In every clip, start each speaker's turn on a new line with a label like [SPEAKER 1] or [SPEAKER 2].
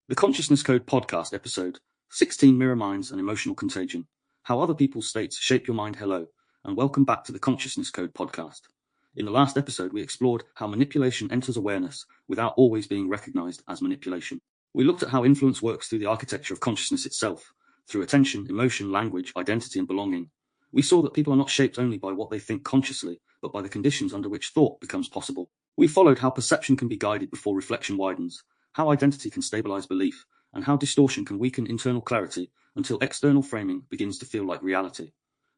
[SPEAKER 1] The Consciousness Code podcast episode 16 Mirror Minds and Emotional Contagion. How other people's states shape your mind. Hello, and welcome back to the Consciousness Code podcast. In the last episode, we explored how manipulation enters awareness without always being recognized as manipulation. We looked at how influence works through the architecture of consciousness itself, through attention, emotion, language, identity, and belonging. We saw that people are not shaped only by what they think consciously, but by the conditions under which thought becomes possible. We followed how perception can be guided before reflection widens, how identity can stabilize belief, and how distortion can weaken internal clarity until external framing begins to feel like reality.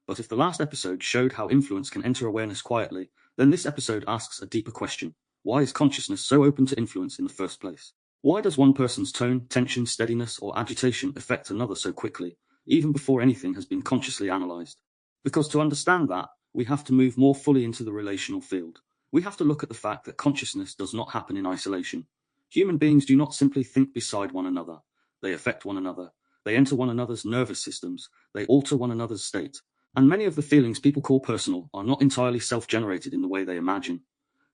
[SPEAKER 1] But if the last episode showed how influence can enter awareness quietly, then this episode asks a deeper question. Why is consciousness so open to influence in the first place? Why does one person's tone, tension, steadiness, or agitation affect another so quickly, even before anything has been consciously analyzed? Because to understand that, we have to move more fully into the relational field. We have to look at the fact that consciousness does not happen in isolation. Human beings do not simply think beside one another. They affect one another. They enter one another's nervous systems. They alter one another's state. And many of the feelings people call personal are not entirely self-generated in the way they imagine.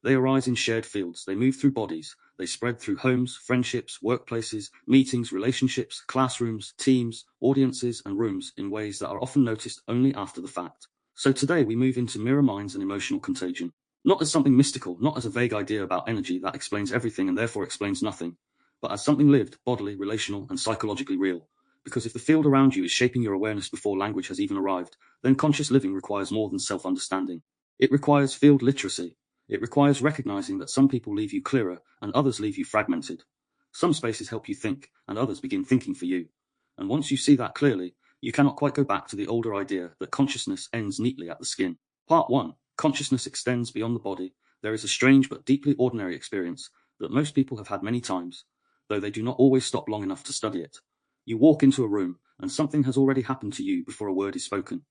[SPEAKER 1] They arise in shared fields. They move through bodies. They spread through homes, friendships, workplaces, meetings, relationships, classrooms, teams, audiences, and rooms in ways that are often noticed only after the fact. So today we move into mirror minds and emotional contagion. Not as something mystical, not as a vague idea about energy that explains everything and therefore explains nothing, but as something lived, bodily, relational, and psychologically real. Because if the field around you is shaping your awareness before language has even arrived, then conscious living requires more than self-understanding. It requires field literacy. It requires recognizing that some people leave you clearer and others leave you fragmented. Some spaces help you think, and others begin thinking for you. And once you see that clearly, you cannot quite go back to the older idea that consciousness ends neatly at the skin. Part 1. Consciousness extends beyond the body. There is a strange but deeply ordinary experience that most people have had many times, though they do not always stop long enough to study it. You walk into a room, and something has already happened to you before a word is spoken.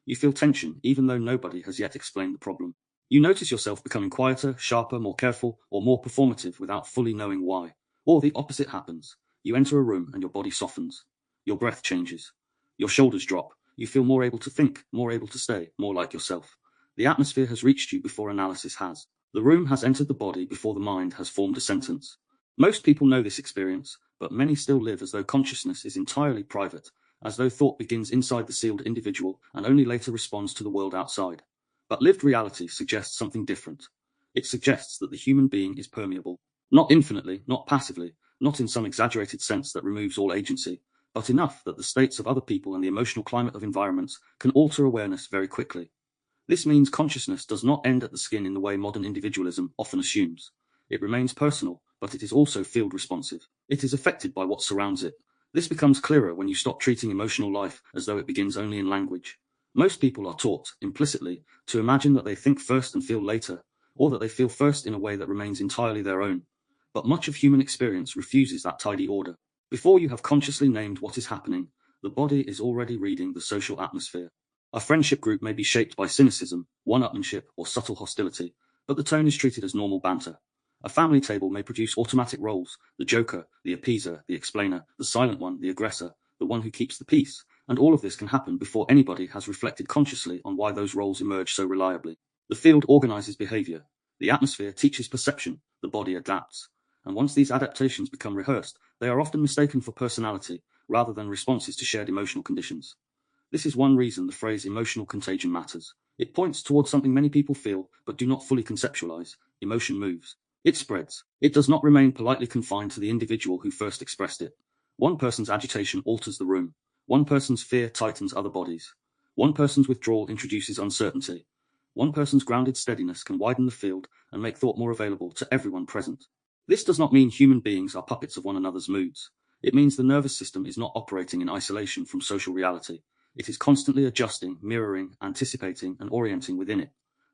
[SPEAKER 1] You feel tension, even though nobody has yet explained the problem. You notice yourself becoming quieter, sharper, more careful, or more performative without fully knowing why. Or the opposite happens. You enter a room and your body softens. Your breath changes. Your shoulders drop. You feel more able to think, more able to stay, more like yourself. The atmosphere has reached you before analysis has. The room has entered the body before the mind has formed a sentence. Most people know this experience, but many still live as though consciousness is entirely private, as though thought begins inside the sealed individual and only later responds to the world outside. But lived reality suggests something different. It suggests that the human being is permeable. Not infinitely, not passively, not in some exaggerated sense that removes all agency, but enough that the states of other people and the emotional climate of environments can alter awareness very quickly. This means consciousness does not end at the skin in the way modern individualism often assumes. It remains personal, but it is also field responsive. It is affected by what surrounds it. This becomes clearer when you stop treating emotional life as though it begins only in language. Most people are taught, implicitly, to imagine that they think first and feel later, or that they feel first in a way that remains entirely their own. But much of human experience refuses that tidy order. Before you have consciously named what is happening, the body is already reading the social atmosphere. A friendship group may be shaped by cynicism, one-upmanship, or subtle hostility, but the tone is treated as normal banter. A family table may produce automatic roles: the joker, the appeaser, the explainer, the silent one, the aggressor, the one who keeps the peace, and all of this can happen before anybody has reflected consciously on why those roles emerge so reliably. The field organizes behavior. The atmosphere teaches perception. The body adapts. And once these adaptations become rehearsed, they are often mistaken for personality, rather than responses to shared emotional conditions. This is one reason the phrase emotional contagion matters. It points towards something many people feel, but do not fully conceptualize. Emotion moves. It spreads. It does not remain politely confined to the individual who first expressed it. One person's agitation alters the room. One person's fear tightens other bodies. One person's withdrawal introduces uncertainty. One person's grounded steadiness can widen the field and make thought more available to everyone present. This does not mean human beings are puppets of one another's moods. It means the nervous system is not operating in isolation from social reality. It is constantly adjusting, mirroring, anticipating, and orienting within it.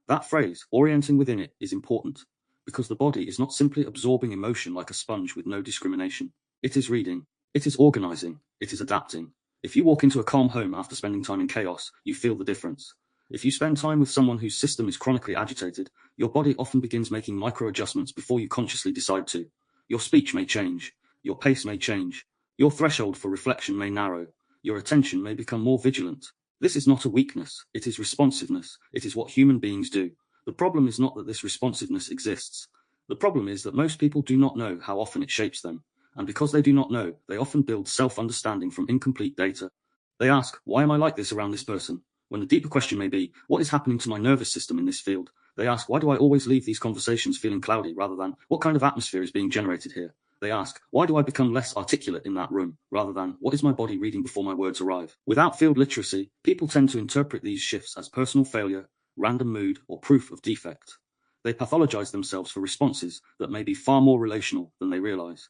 [SPEAKER 1] That phrase, orienting within it, is important, because the body is not simply absorbing emotion like a sponge with no discrimination. It is reading. It is organizing. It is adapting. If you walk into a calm home after spending time in chaos, you feel the difference. If you spend time with someone whose system is chronically agitated, your body often begins making micro-adjustments before you consciously decide to. Your speech may change. Your pace may change. Your threshold for reflection may narrow. Your attention may become more vigilant. This is not a weakness. It is responsiveness. It is what human beings do. The problem is not that this responsiveness exists. The problem is that most people do not know how often it shapes them. And because they do not know, they often build self-understanding from incomplete data. They ask, why am I like this around this person? When the deeper question may be, what is happening to my nervous system in this field? They ask, why do I always leave these conversations feeling cloudy rather than, what kind of atmosphere is being generated here? They ask, why do I become less articulate in that room, rather than, what is my body reading before my words arrive? Without field literacy, people tend to interpret these shifts as personal failure, random mood, or proof of defect. They pathologize themselves for responses that may be far more relational than they realize.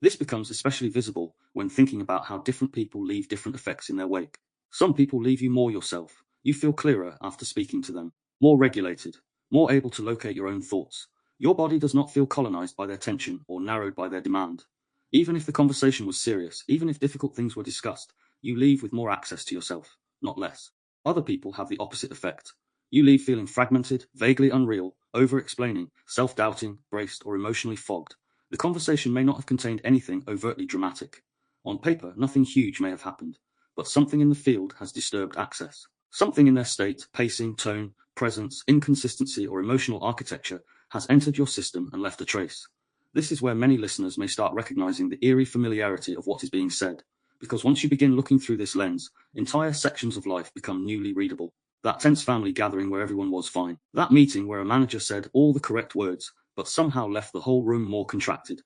[SPEAKER 1] This becomes especially visible when thinking about how different people leave different effects in their wake. Some people leave you more yourself. You feel clearer after speaking to them, more regulated, more able to locate your own thoughts. Your body does not feel colonized by their tension or narrowed by their demand. Even if the conversation was serious, even if difficult things were discussed, you leave with more access to yourself, not less. Other people have the opposite effect. You leave feeling fragmented, vaguely unreal, over-explaining, self-doubting, braced, or emotionally fogged. The conversation may not have contained anything overtly dramatic. On paper, nothing huge may have happened, but something in the field has disturbed access. Something in their state, pacing, tone, presence, inconsistency, or emotional architecture has entered your system and left a trace. This is where many listeners may start recognizing the eerie familiarity of what is being said, because once you begin looking through this lens, entire sections of life become newly readable. That tense family gathering where everyone was fine. That meeting where a manager said all the correct words, but somehow left the whole room more contracted.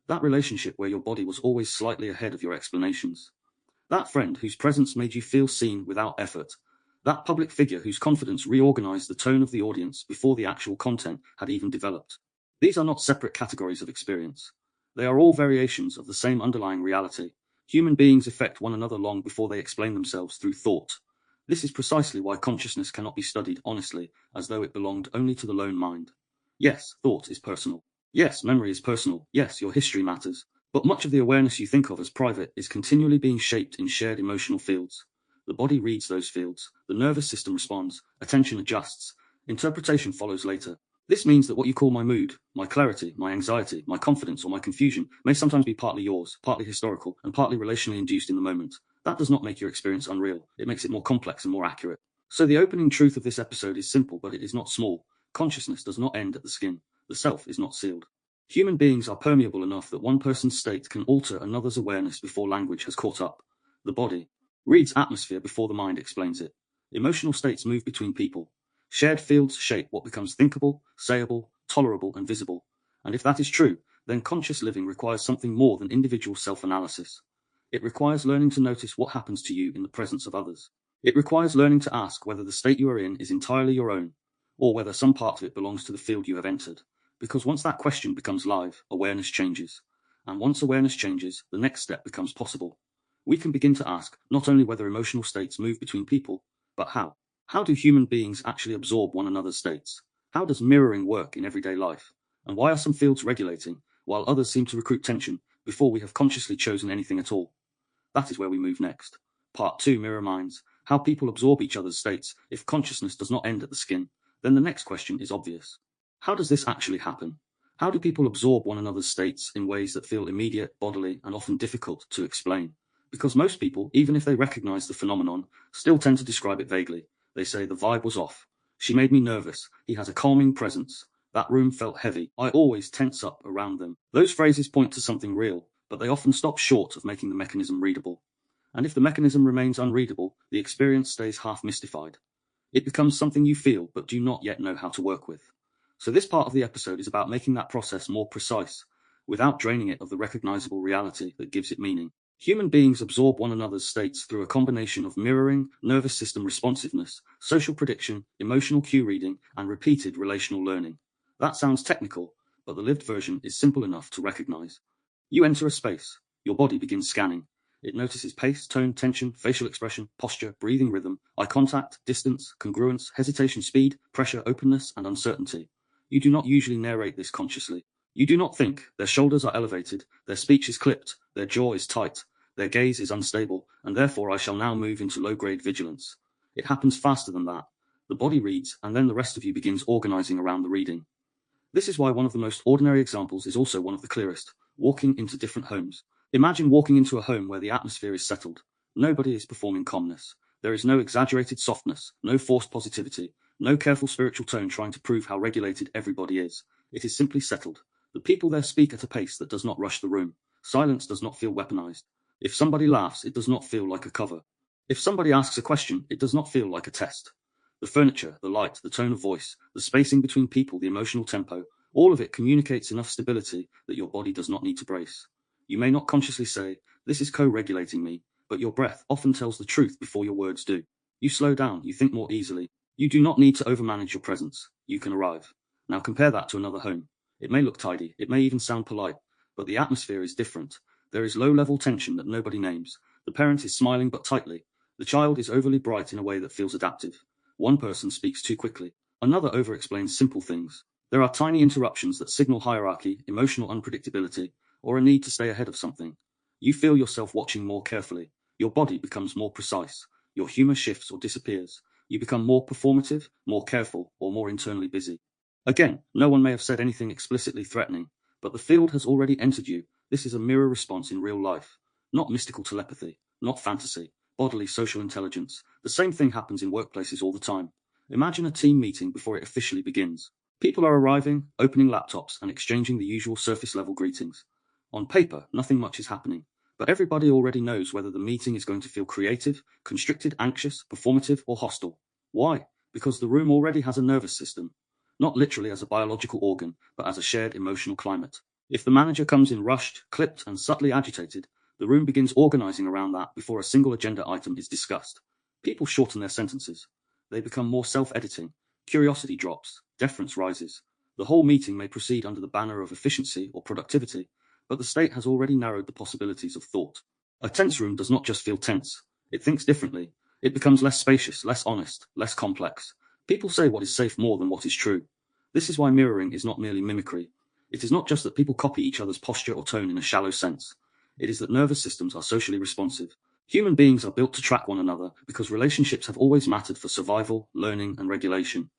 [SPEAKER 1] That relationship where your body was always slightly ahead of your explanations. That friend whose presence made you feel seen without effort. That public figure whose confidence reorganized the tone of the audience before the actual content had even developed. These are not separate categories of experience. They are all variations of the same underlying reality. Human beings affect one another long before they explain themselves through thought. This is precisely why consciousness cannot be studied honestly, as though it belonged only to the lone mind. Yes, thought is personal. Yes, memory is personal. Yes, your history matters. But much of the awareness you think of as private is continually being shaped in shared emotional fields. The body reads those fields, the nervous system responds, attention adjusts, interpretation follows later. This means that what you call my mood, my clarity, my anxiety, my confidence, or my confusion may sometimes be partly yours, partly historical, and partly relationally induced in the moment. That does not make your experience unreal. It makes it more complex and more accurate. So the opening truth of this episode is simple, but it is not small. Consciousness does not end at the skin. The self is not sealed. Human beings are permeable enough that one person's state can alter another's awareness before language has caught up. The body reads atmosphere before the mind explains it. Emotional states move between people. Shared fields shape what becomes thinkable, sayable, tolerable, and visible. And if that is true, then conscious living requires something more than individual self-analysis. It requires learning to notice what happens to you in the presence of others. It requires learning to ask whether the state you are in is entirely your own, or whether some part of it belongs to the field you have entered. Because once that question becomes live, awareness changes. And once awareness changes, the next step becomes possible. We can begin to ask not only whether emotional states move between people, but how. How do human beings actually absorb one another's states? How does mirroring work in everyday life? And why are some fields regulating, while others seem to recruit tension, before we have consciously chosen anything at all? That is where we move next. Part 2, Mirror Minds. How people absorb each other's states. If consciousness does not end at the skin, then the next question is obvious. How does this actually happen? How do people absorb one another's states in ways that feel immediate, bodily, and often difficult to explain? Because most people, even if they recognize the phenomenon, still tend to describe it vaguely. They say the vibe was off. She made me nervous. He has a calming presence. That room felt heavy. I always tense up around them. Those phrases point to something real, but they often stop short of making the mechanism readable. And if the mechanism remains unreadable, the experience stays half mystified. It becomes something you feel but do not yet know how to work with. So this part of the episode is about making that process more precise, without draining it of the recognizable reality that gives it meaning. Human beings absorb one another's states through a combination of mirroring, nervous system responsiveness, social prediction, emotional cue reading, and repeated relational learning. That sounds technical, but the lived version is simple enough to recognize. You enter a space. Your body begins scanning. It notices pace, tone, tension, facial expression, posture, breathing rhythm, eye contact, distance, congruence, hesitation, speed, pressure, openness, and uncertainty. You do not usually narrate this consciously. You do not think, their shoulders are elevated, their speech is clipped, their jaw is tight, their gaze is unstable, and therefore I shall now move into low-grade vigilance. It happens faster than that. The body reads, and then the rest of you begins organizing around the reading. This is why one of the most ordinary examples is also one of the clearest: walking into different homes. Imagine walking into a home where the atmosphere is settled. Nobody is performing calmness. There is no exaggerated softness, no forced positivity, no careful spiritual tone trying to prove how regulated everybody is. It is simply settled. The people there speak at a pace that does not rush the room. Silence does not feel weaponized. If somebody laughs, it does not feel like a cover. If somebody asks a question, it does not feel like a test. The furniture, the light, the tone of voice, the spacing between people, the emotional tempo, all of it communicates enough stability that your body does not need to brace. You may not consciously say, "This is co-regulating me," but your breath often tells the truth before your words do. You slow down, you think more easily. You do not need to overmanage your presence. You can arrive. Now compare that to another home. It may look tidy, it may even sound polite, but the atmosphere is different. There is low-level tension that nobody names. The parent is smiling but tightly. The child is overly bright in a way that feels adaptive. One person speaks too quickly. Another over-explains simple things. There are tiny interruptions that signal hierarchy, emotional unpredictability, or a need to stay ahead of something. You feel yourself watching more carefully. Your body becomes more precise. Your humor shifts or disappears. You become more performative, more careful, or more internally busy. Again, no one may have said anything explicitly threatening, but the field has already entered you. This is a mirror response in real life. Not mystical telepathy, not fantasy, bodily social intelligence. The same thing happens in workplaces all the time. Imagine a team meeting before it officially begins. People are arriving, opening laptops, and exchanging the usual surface-level greetings. On paper, nothing much is happening, but everybody already knows whether the meeting is going to feel creative, constricted, anxious, performative, or hostile. Why? Because the room already has a nervous system. Not literally as a biological organ, but as a shared emotional climate. If the manager comes in rushed, clipped, and subtly agitated, the room begins organizing around that before a single agenda item is discussed. People shorten their sentences. They become more self-editing. Curiosity drops. Deference rises. The whole meeting may proceed under the banner of efficiency or productivity, but the state has already narrowed the possibilities of thought. A tense room does not just feel tense. It thinks differently. It becomes less spacious, less honest, less complex. People say what is safe more than what is true. This is why mirroring is not merely mimicry. It is not just that people copy each other's posture or tone in a shallow sense. It is that nervous systems are socially responsive. Human beings are built to track one another because relationships have always mattered for survival, learning, and regulation.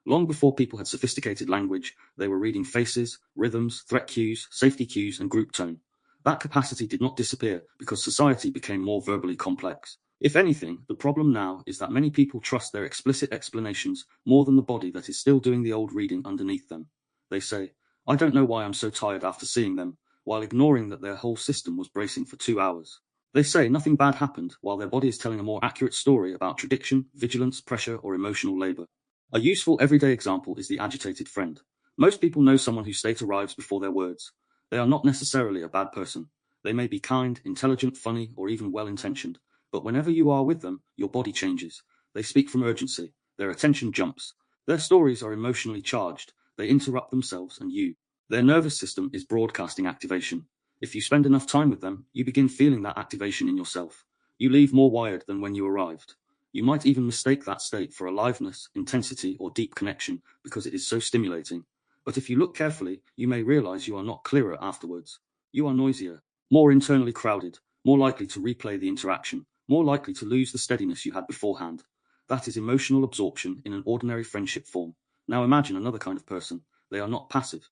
[SPEAKER 1] Long before people had sophisticated language, they were reading faces, rhythms, threat cues, safety cues, and group tone. That capacity did not disappear because society became more verbally complex. If anything, the problem now is that many people trust their explicit explanations more than the body that is still doing the old reading underneath them. They say, "I don't know why I'm so tired after seeing them," while ignoring that their whole system was bracing for 2 hours. They say nothing bad happened, while their body is telling a more accurate story about addiction, vigilance, pressure, or emotional labor. A useful everyday example is the agitated friend. Most people know someone whose state arrives before their words. They are not necessarily a bad person. They may be kind, intelligent, funny, or even well-intentioned. But whenever you are with them, your body changes. They speak from urgency. Their attention jumps. Their stories are emotionally charged. They interrupt themselves and you. Their nervous system is broadcasting activation. If you spend enough time with them, you begin feeling that activation in yourself. You leave more wired than when you arrived. You might even mistake that state for aliveness, intensity, or deep connection because it is so stimulating. But if you look carefully, you may realize you are not clearer afterwards. You are noisier, more internally crowded, more likely to replay the interaction, more likely to lose the steadiness you had beforehand. That is emotional absorption in an ordinary friendship form. Now imagine another kind of person. They are not passive.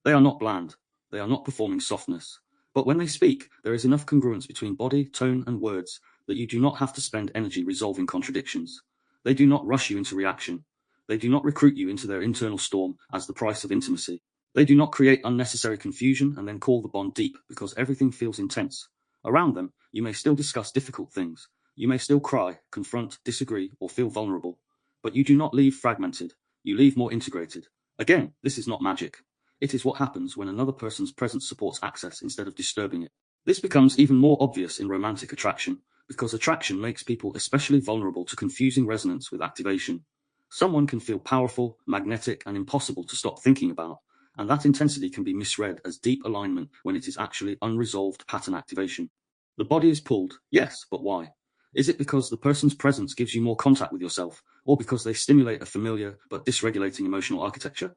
[SPEAKER 1] They are not bland. They are not performing softness. But when they speak, there is enough congruence between body, tone, and words that you do not have to spend energy resolving contradictions. They do not rush you into reaction. They do not recruit you into their internal storm as the price of intimacy. They do not create unnecessary confusion and then call the bond deep because everything feels intense. Around them, you may still discuss difficult things. You may still cry, confront, disagree, or feel vulnerable. But you do not leave fragmented. You leave more integrated. Again, this is not magic. It is what happens when another person's presence supports access instead of disturbing it. This becomes even more obvious in romantic attraction, because attraction makes people especially vulnerable to confusing resonance with activation. Someone can feel powerful, magnetic, and impossible to stop thinking about, and that intensity can be misread as deep alignment when it is actually unresolved pattern activation. The body is pulled, yes, but why? Is it because the person's presence gives you more contact with yourself, or because they stimulate a familiar but dysregulating emotional architecture?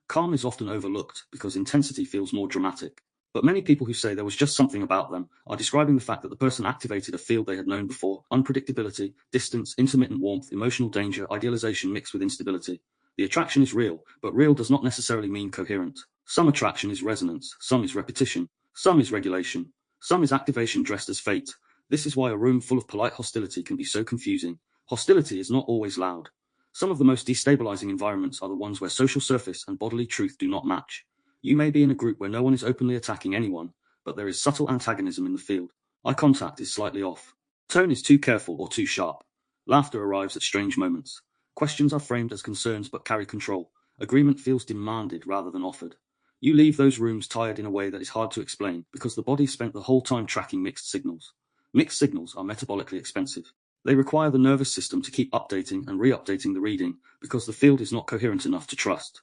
[SPEAKER 1] Calm is often overlooked because intensity feels more dramatic. But many people who say there was just something about them are describing the fact that the person activated a field they had known before: unpredictability, distance, intermittent warmth, emotional danger, idealization mixed with instability. The attraction is real, but real does not necessarily mean coherent. Some attraction is resonance, some is repetition, some is regulation, some is activation dressed as fate. This is why a room full of polite hostility can be so confusing. Hostility is not always loud. Some of the most destabilizing environments are the ones where social surface and bodily truth do not match. You may be in a group where no one is openly attacking anyone, but there is subtle antagonism in the field. Eye contact is slightly off. Tone is too careful or too sharp. Laughter arrives at strange moments. Questions are framed as concerns but carry control. Agreement feels demanded rather than offered. You leave those rooms tired in a way that is hard to explain because the body spent the whole time tracking mixed signals. Mixed signals are metabolically expensive. They require the nervous system to keep updating and re-updating the reading because the field is not coherent enough to trust.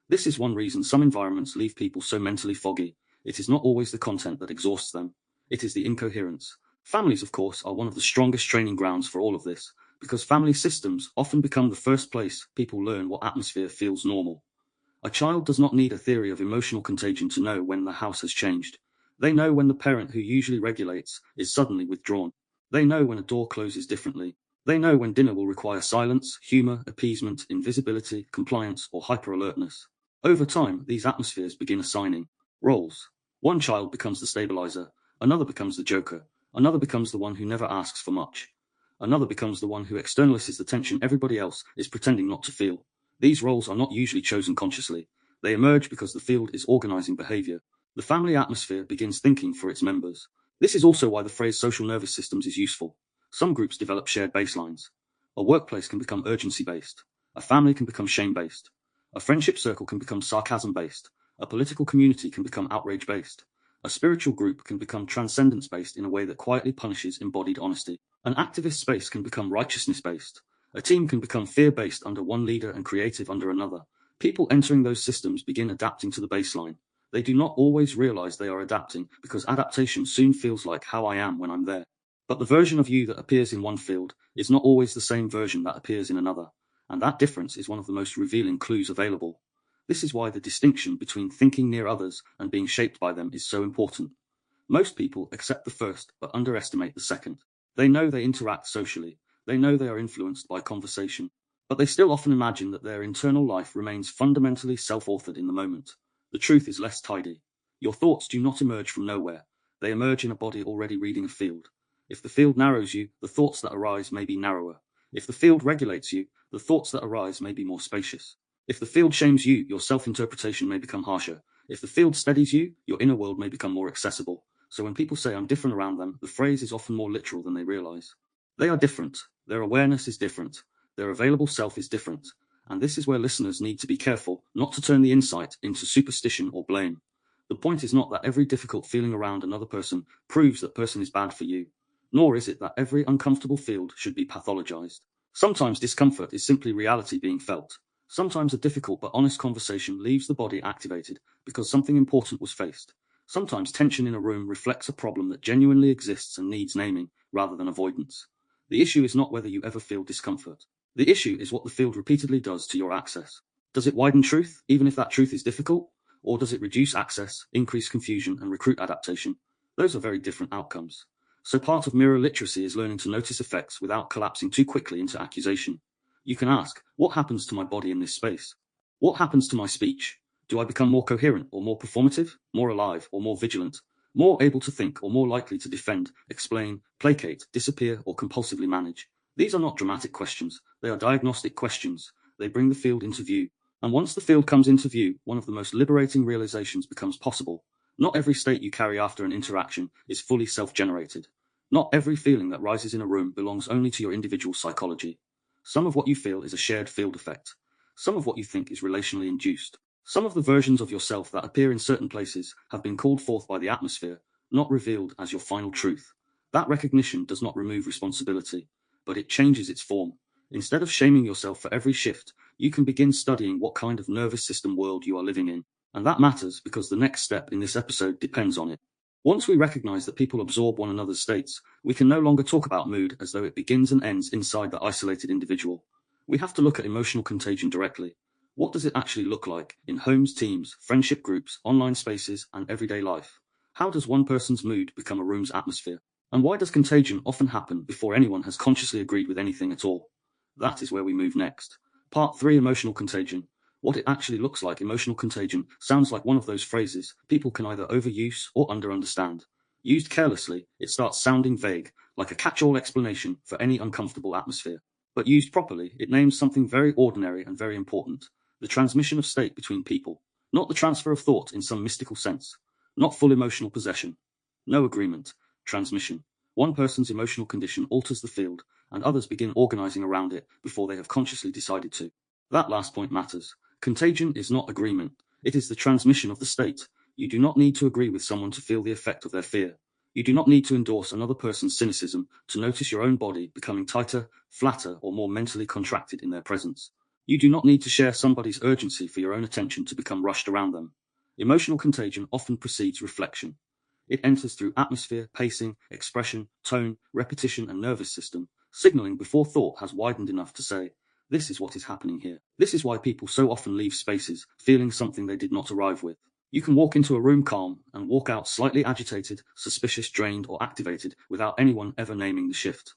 [SPEAKER 1] This is one reason some environments leave people so mentally foggy. It is not always the content that exhausts them. It is the incoherence. Families, of course, are one of the strongest training grounds for all of this, because family systems often become the first place people learn what atmosphere feels normal. A child does not need a theory of emotional contagion to know when the house has changed. They know when the parent who usually regulates is suddenly withdrawn. They know when a door closes differently. They know when dinner will require silence, humor, appeasement, invisibility, compliance, or hyper-alertness. Over time, these atmospheres begin assigning roles. One child becomes the stabilizer, another becomes the joker, another becomes the one who never asks for much. Another becomes the one who externalizes the tension everybody else is pretending not to feel. These roles are not usually chosen consciously. They emerge because the field is organizing behavior. The family atmosphere begins thinking for its members. This is also why the phrase social nervous systems is useful. Some groups develop shared baselines. A workplace can become urgency-based. A family can become shame-based. A friendship circle can become sarcasm-based. A political community can become outrage-based. A spiritual group can become transcendence-based in a way that quietly punishes embodied honesty. An activist space can become righteousness-based. A team can become fear-based under one leader and creative under another. People entering those systems begin adapting to the baseline. They do not always realize they are adapting because adaptation soon feels like how I am when I'm there. But the version of you that appears in one field is not always the same version that appears in another. And that difference is one of the most revealing clues available. This is why the distinction between thinking near others and being shaped by them is so important. Most people accept the first but underestimate the second. They know they interact socially. They know they are influenced by conversation. But they still often imagine that their internal life remains fundamentally self-authored in the moment. The truth is less tidy. Your thoughts do not emerge from nowhere. They emerge in a body already reading a field. If the field narrows you, the thoughts that arise may be narrower. If the field regulates you, the thoughts that arise may be more spacious. If the field shames you, your self-interpretation may become harsher. If the field steadies you, your inner world may become more accessible. So when people say I'm different around them, the phrase is often more literal than they realize. They are different. Their awareness is different. Their available self is different. And this is where listeners need to be careful not to turn the insight into superstition or blame. The point is not that every difficult feeling around another person proves that person is bad for you, nor is it that every uncomfortable field should be pathologized. Sometimes discomfort is simply reality being felt. Sometimes a difficult but honest conversation leaves the body activated because something important was faced. Sometimes tension in a room reflects a problem that genuinely exists and needs naming rather than avoidance. The issue is not whether you ever feel discomfort. The issue is what the field repeatedly does to your access. Does it widen truth, even if that truth is difficult? Or does it reduce access, increase confusion, and recruit adaptation? Those are very different outcomes. So part of mirror literacy is learning to notice effects without collapsing too quickly into accusation. You can ask, what happens to my body in this space? What happens to my speech? Do I become more coherent or more performative, more alive or more vigilant, more able to think or more likely to defend, explain, placate, disappear, or compulsively manage? These are not dramatic questions. They are diagnostic questions. They bring the field into view. And once the field comes into view, one of the most liberating realizations becomes possible. Not every state you carry after an interaction is fully self-generated. Not every feeling that rises in a room belongs only to your individual psychology. Some of what you feel is a shared field effect. Some of what you think is relationally induced. Some of the versions of yourself that appear in certain places have been called forth by the atmosphere, not revealed as your final truth. That recognition does not remove responsibility, but it changes its form. Instead of shaming yourself for every shift, you can begin studying what kind of nervous system world you are living in. And that matters because the next step in this episode depends on it. Once we recognize that people absorb one another's states, we can no longer talk about mood as though it begins and ends inside the isolated individual. We have to look at emotional contagion directly. What does it actually look like in homes, teams, friendship groups, online spaces, and everyday life? How does one person's mood become a room's atmosphere? And why does contagion often happen before anyone has consciously agreed with anything at all? That is where we move next. Part 3: Emotional Contagion. What it actually looks like. Emotional contagion sounds like one of those phrases people can either overuse or underunderstand. Used carelessly, it starts sounding vague, like a catch-all explanation for any uncomfortable atmosphere. But used properly, it names something very ordinary and very important: the transmission of state between people, not the transfer of thought in some mystical sense. not full emotional possession. No agreement, transmission. One person's emotional condition alters the field, and others begin organizing around it before they have consciously decided to. That last point matters. Contagion is not agreement, it is the transmission of the state. You do not need to agree with someone to feel the effect of their fear. You do not need to endorse another person's cynicism to notice your own body becoming tighter, flatter, or more mentally contracted in their presence. You do not need to share somebody's urgency for your own attention to become rushed around them. Emotional contagion often precedes reflection. It enters through atmosphere, pacing, expression, tone, repetition, and nervous system, signaling before thought has widened enough to say, this is what is happening here. This is why people so often leave spaces, feeling something they did not arrive with. You can walk into a room calm and walk out slightly agitated, suspicious, drained, or activated without anyone ever naming the shift.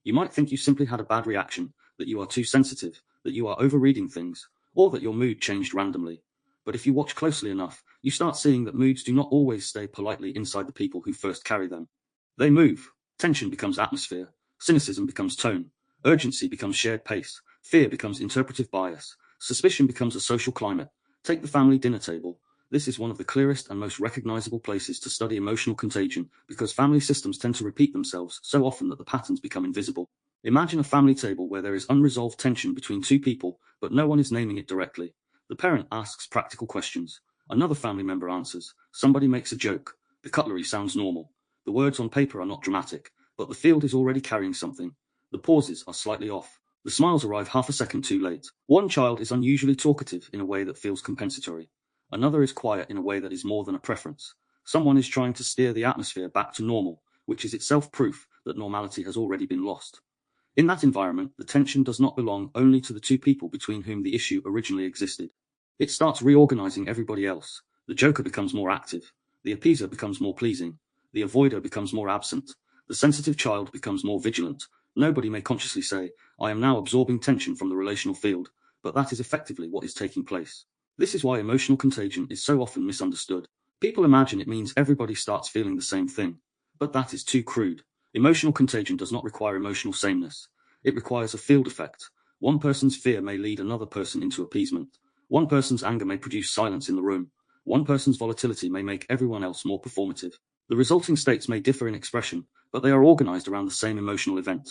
[SPEAKER 1] You might think you simply had a bad reaction, that you are too sensitive, that you are overreading things, or that your mood changed randomly. But if you watch closely enough, you start seeing that moods do not always stay politely inside the people who first carry them. They move. Tension becomes atmosphere, cynicism becomes tone, urgency becomes shared pace, fear becomes interpretive bias, suspicion becomes a social climate. Take the family dinner table. This is one of the clearest and most recognizable places to study emotional contagion because family systems tend to repeat themselves so often that the patterns become invisible. Imagine a family table where there is unresolved tension between two people, but no one is naming it directly. The parent asks practical questions. Another family member answers. Somebody makes a joke. The cutlery sounds normal. The words on paper are not dramatic, but the field is already carrying something. The pauses are slightly off. The smiles arrive half a second too late. One child is unusually talkative in a way that feels compensatory. Another is quiet in a way that is more than a preference. Someone is trying to steer the atmosphere back to normal, which is itself proof that normality has already been lost. In that environment, the tension does not belong only to the two people between whom the issue originally existed. It starts reorganizing everybody else. The joker becomes more active. The appeaser becomes more pleasing. The avoider becomes more absent. The sensitive child becomes more vigilant. Nobody may consciously say, I am now absorbing tension from the relational field, but that is effectively what is taking place. This is why emotional contagion is so often misunderstood. People imagine it means everybody starts feeling the same thing, but that is too crude. Emotional contagion does not require emotional sameness. It requires a field effect. One person's fear may lead another person into appeasement. One person's anger may produce silence in the room. One person's volatility may make everyone else more performative. The resulting states may differ in expression, but they are organized around the same emotional event.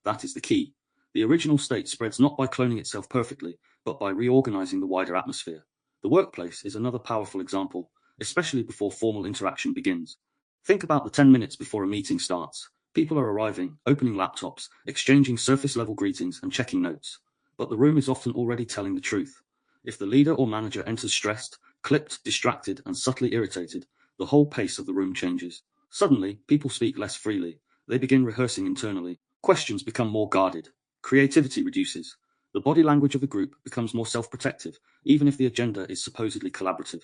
[SPEAKER 1] That is the key. The original state spreads not by cloning itself perfectly, but by reorganizing the wider atmosphere. The workplace is another powerful example, especially before formal interaction begins. Think about the 10 minutes before a meeting starts. People are arriving, opening laptops, exchanging surface-level greetings and checking notes. But the room is often already telling the truth. If the leader or manager enters stressed, clipped, distracted, and subtly irritated, the whole pace of the room changes. Suddenly, people speak less freely. They begin rehearsing internally. Questions become more guarded. Creativity reduces. The body language of the group becomes more self-protective, even if the agenda is supposedly collaborative.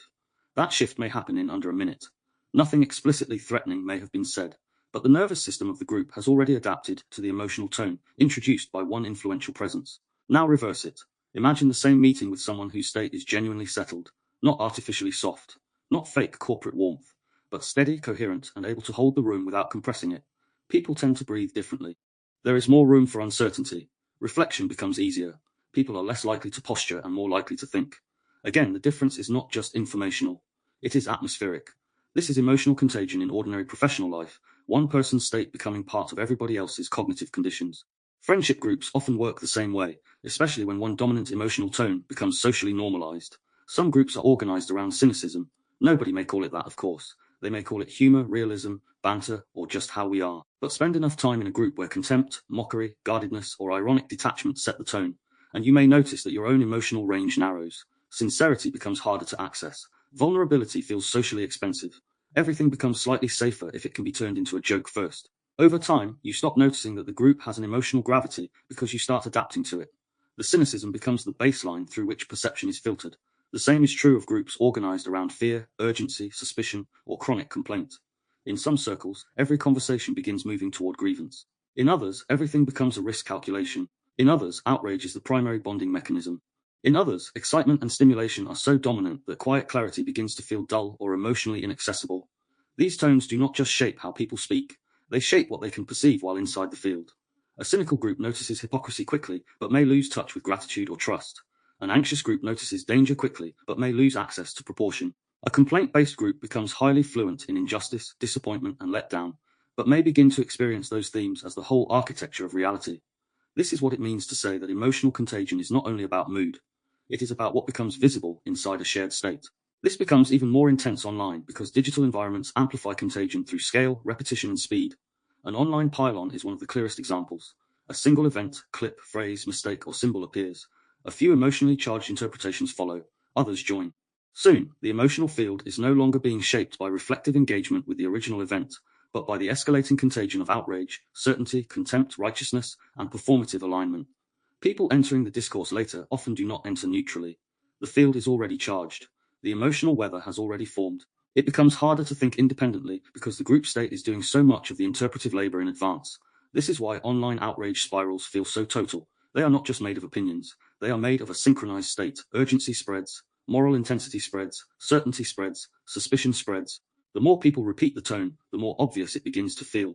[SPEAKER 1] That shift may happen in under a minute. Nothing explicitly threatening may have been said, but the nervous system of the group has already adapted to the emotional tone introduced by one influential presence. Now reverse it. Imagine the same meeting with someone whose state is genuinely settled, not artificially soft, not fake corporate warmth, but steady, coherent, and able to hold the room without compressing it. People tend to breathe differently. There is more room for uncertainty. Reflection becomes easier. People are less likely to posture and more likely to think. Again, the difference is not just informational. It is atmospheric. This is emotional contagion in ordinary professional life, one person's state becoming part of everybody else's cognitive conditions. Friendship groups often work the same way, especially when one dominant emotional tone becomes socially normalized. Some groups are organized around cynicism. Nobody may call it that, of course. They may call it humor, realism, banter, or just how we are. But spend enough time in a group where contempt, mockery, guardedness, or ironic detachment set the tone, and you may notice that your own emotional range narrows. Sincerity becomes harder to access. Vulnerability feels socially expensive. Everything becomes slightly safer if it can be turned into a joke first. Over time, you stop noticing that the group has an emotional gravity because you start adapting to it. The cynicism becomes the baseline through which perception is filtered. The same is true of groups organized around fear, urgency, suspicion, or chronic complaint. In some circles, every conversation begins moving toward grievance. In others, everything becomes a risk calculation. In others, outrage is the primary bonding mechanism. In others, excitement and stimulation are so dominant that quiet clarity begins to feel dull or emotionally inaccessible. These tones do not just shape how people speak, they shape what they can perceive while inside the field. A cynical group notices hypocrisy quickly, but may lose touch with gratitude or trust. An anxious group notices danger quickly, but may lose access to proportion. A complaint-based group becomes highly fluent in injustice, disappointment, and letdown, but may begin to experience those themes as the whole architecture of reality. This is what it means to say that emotional contagion is not only about mood, it is about what becomes visible inside a shared state. This becomes even more intense online because digital environments amplify contagion through scale, repetition, and speed. An online pylon is one of the clearest examples. A single event, clip, phrase, mistake, or symbol appears. A few emotionally charged interpretations follow, others join. Soon, the emotional field is no longer being shaped by reflective engagement with the original event, but by the escalating contagion of outrage, certainty, contempt, righteousness, and performative alignment. People entering the discourse later often do not enter neutrally. The field is already charged. The emotional weather has already formed. It becomes harder to think independently because the group state is doing so much of the interpretive labor in advance. This is why online outrage spirals feel so total. They are not just made of opinions. They are made of a synchronized state. Urgency spreads, moral intensity spreads, certainty spreads, suspicion spreads. The more people repeat the tone, the more obvious it begins to feel.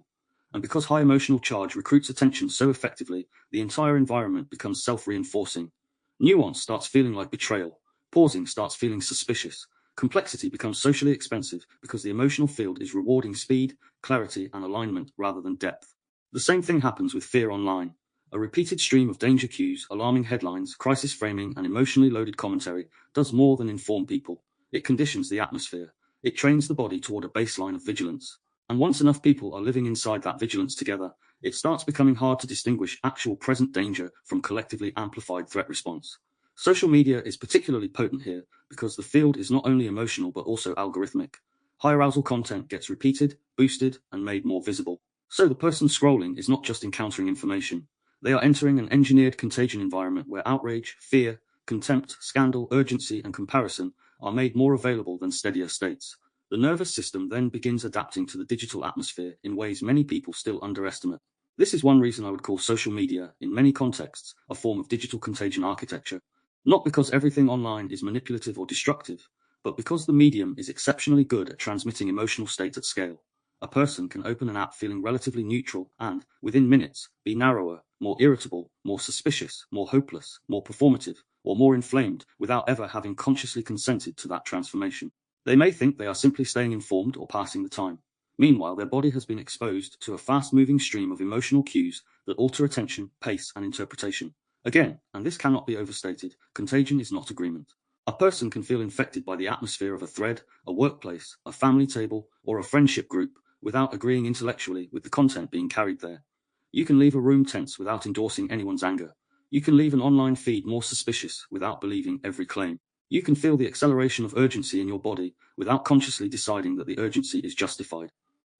[SPEAKER 1] And because high emotional charge recruits attention so effectively, the entire environment becomes self-reinforcing. Nuance starts feeling like betrayal. Pausing starts feeling suspicious. Complexity becomes socially expensive because the emotional field is rewarding speed, clarity, and alignment rather than depth. The same thing happens with fear online. A repeated stream of danger cues, alarming headlines, crisis framing, and emotionally loaded commentary does more than inform people. It conditions the atmosphere. It trains the body toward a baseline of vigilance. And once enough people are living inside that vigilance together, it starts becoming hard to distinguish actual present danger from collectively amplified threat response. Social media is particularly potent here because the field is not only emotional but also algorithmic. High arousal content gets repeated, boosted, and made more visible. So the person scrolling is not just encountering information. They are entering an engineered contagion environment where outrage, fear, contempt, scandal, urgency, and comparison are made more available than steadier states. The nervous system then begins adapting to the digital atmosphere in ways many people still underestimate. This is one reason I would call social media, in many contexts, a form of digital contagion architecture. Not because everything online is manipulative or destructive, but because the medium is exceptionally good at transmitting emotional state at scale. A person can open an app feeling relatively neutral and, within minutes, be narrower, more irritable, more suspicious, more hopeless, more performative, or more inflamed without ever having consciously consented to that transformation. They may think they are simply staying informed or passing the time. Meanwhile, their body has been exposed to a fast-moving stream of emotional cues that alter attention, pace, and interpretation. Again, and this cannot be overstated, contagion is not agreement. A person can feel infected by the atmosphere of a thread, a workplace, a family table, or a friendship group without agreeing intellectually with the content being carried there. You can leave a room tense without endorsing anyone's anger. You can leave an online feed more suspicious without believing every claim. You can feel the acceleration of urgency in your body without consciously deciding that the urgency is justified.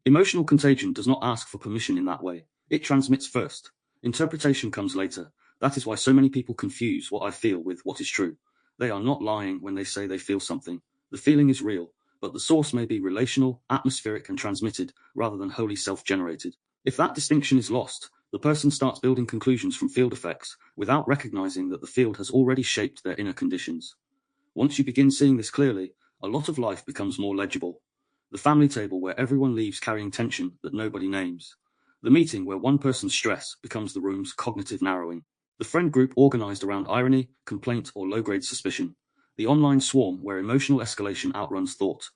[SPEAKER 1] Emotional contagion does not ask for permission in that way. It transmits first. Interpretation comes later. That is why so many people confuse what I feel with what is true. They are not lying when they say they feel something. The feeling is real, but the source may be relational, atmospheric, and transmitted, rather than wholly self-generated. If that distinction is lost, the person starts building conclusions from field effects without recognizing that the field has already shaped their inner conditions. Once you begin seeing this clearly, a lot of life becomes more legible. The family table where everyone leaves carrying tension that nobody names. The meeting where one person's stress becomes the room's cognitive narrowing. The friend group organized around irony, complaint, or low-grade suspicion. The online swarm where emotional escalation outruns thought.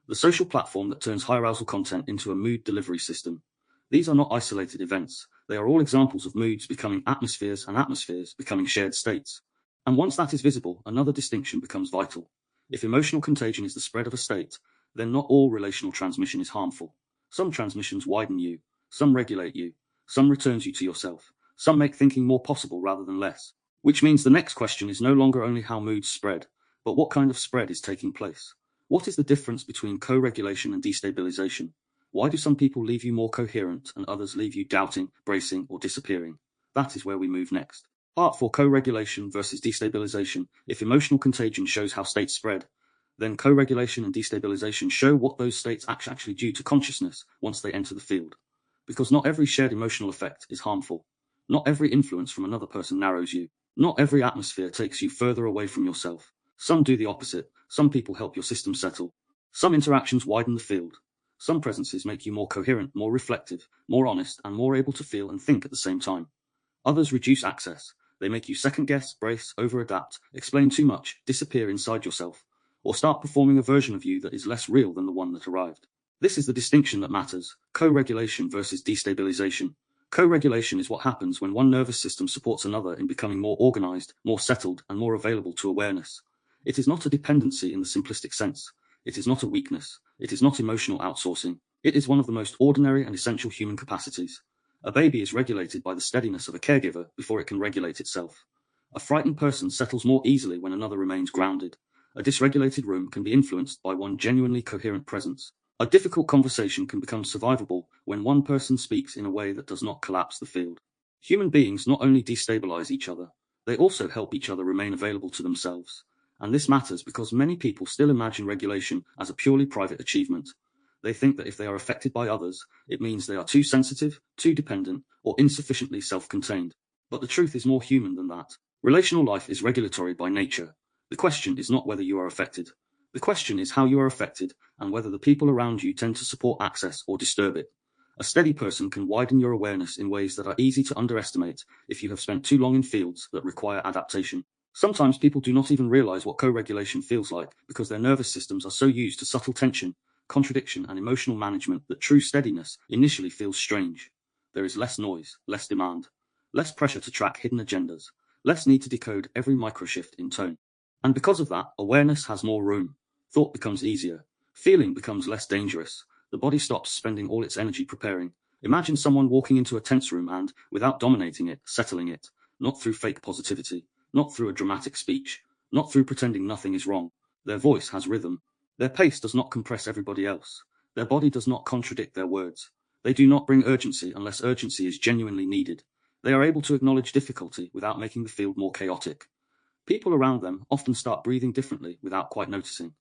[SPEAKER 1] The social platform that turns high-arousal content into a mood delivery system. These are not isolated events. They are all examples of moods becoming atmospheres and atmospheres becoming shared states. And once that is visible, another distinction becomes vital. If emotional contagion is the spread of a state, then not all relational transmission is harmful. Some transmissions widen you, some regulate you, some returns you to yourself, some make thinking more possible rather than less. Which means the next question is no longer only how moods spread, but what kind of spread is taking place. What is the difference between co-regulation and destabilization? Why do some people leave you more coherent and others leave you doubting, bracing, or disappearing? That is where we move next. Part 4: Co-regulation versus destabilization. If emotional contagion shows how states spread, then co-regulation and destabilization show what those states actually due to consciousness once they enter the field. Because not every shared emotional effect is harmful. Not every influence from another person narrows you. Not every atmosphere takes you further away from yourself. Some do the opposite. Some people help your system settle. Some interactions widen the field. Some presences make you more coherent, more reflective, more honest, and more able to feel and think at the same time. Others reduce access. They make you second-guess, brace, over-adapt, explain too much, disappear inside yourself. or start performing a version of you that is less real than the one that arrived. This is the distinction that matters: co-regulation versus destabilization. Co-regulation is what happens when one nervous system supports another in becoming more organized, more settled, and more available to awareness. It is not a dependency in the simplistic sense. It is not a weakness. It is not emotional outsourcing. It is one of the most ordinary and essential human capacities. A baby is regulated by the steadiness of a caregiver before it can regulate itself. A frightened person settles more easily when another remains grounded. A dysregulated room can be influenced by one genuinely coherent presence. A difficult conversation can become survivable when one person speaks in a way that does not collapse the field. Human beings not only destabilize each other, they also help each other remain available to themselves. And this matters because many people still imagine regulation as a purely private achievement. They think that if they are affected by others, it means they are too sensitive, too dependent, or insufficiently self-contained. But the truth is more human than that. Relational life is regulatory by nature. The question is not whether you are affected. The question is how you are affected, and whether the people around you tend to support access or disturb it. A steady person can widen your awareness in ways that are easy to underestimate if you have spent too long in fields that require adaptation. Sometimes people do not even realize what co-regulation feels like because their nervous systems are so used to subtle tension, contradiction, and emotional management that true steadiness initially feels strange. There is less noise, less demand, less pressure to track hidden agendas, less need to decode every microshift in tone. And because of that, awareness has more room. Thought becomes easier. Feeling becomes less dangerous. The body stops spending all its energy preparing. Imagine someone walking into a tense room and, without dominating it, settling it, not through fake positivity, not through a dramatic speech, not through pretending nothing is wrong. Their voice has rhythm. Their pace does not compress everybody else. Their body does not contradict their words. They do not bring urgency unless urgency is genuinely needed. They are able to acknowledge difficulty without making the field more chaotic. People around them often start breathing differently without quite noticing.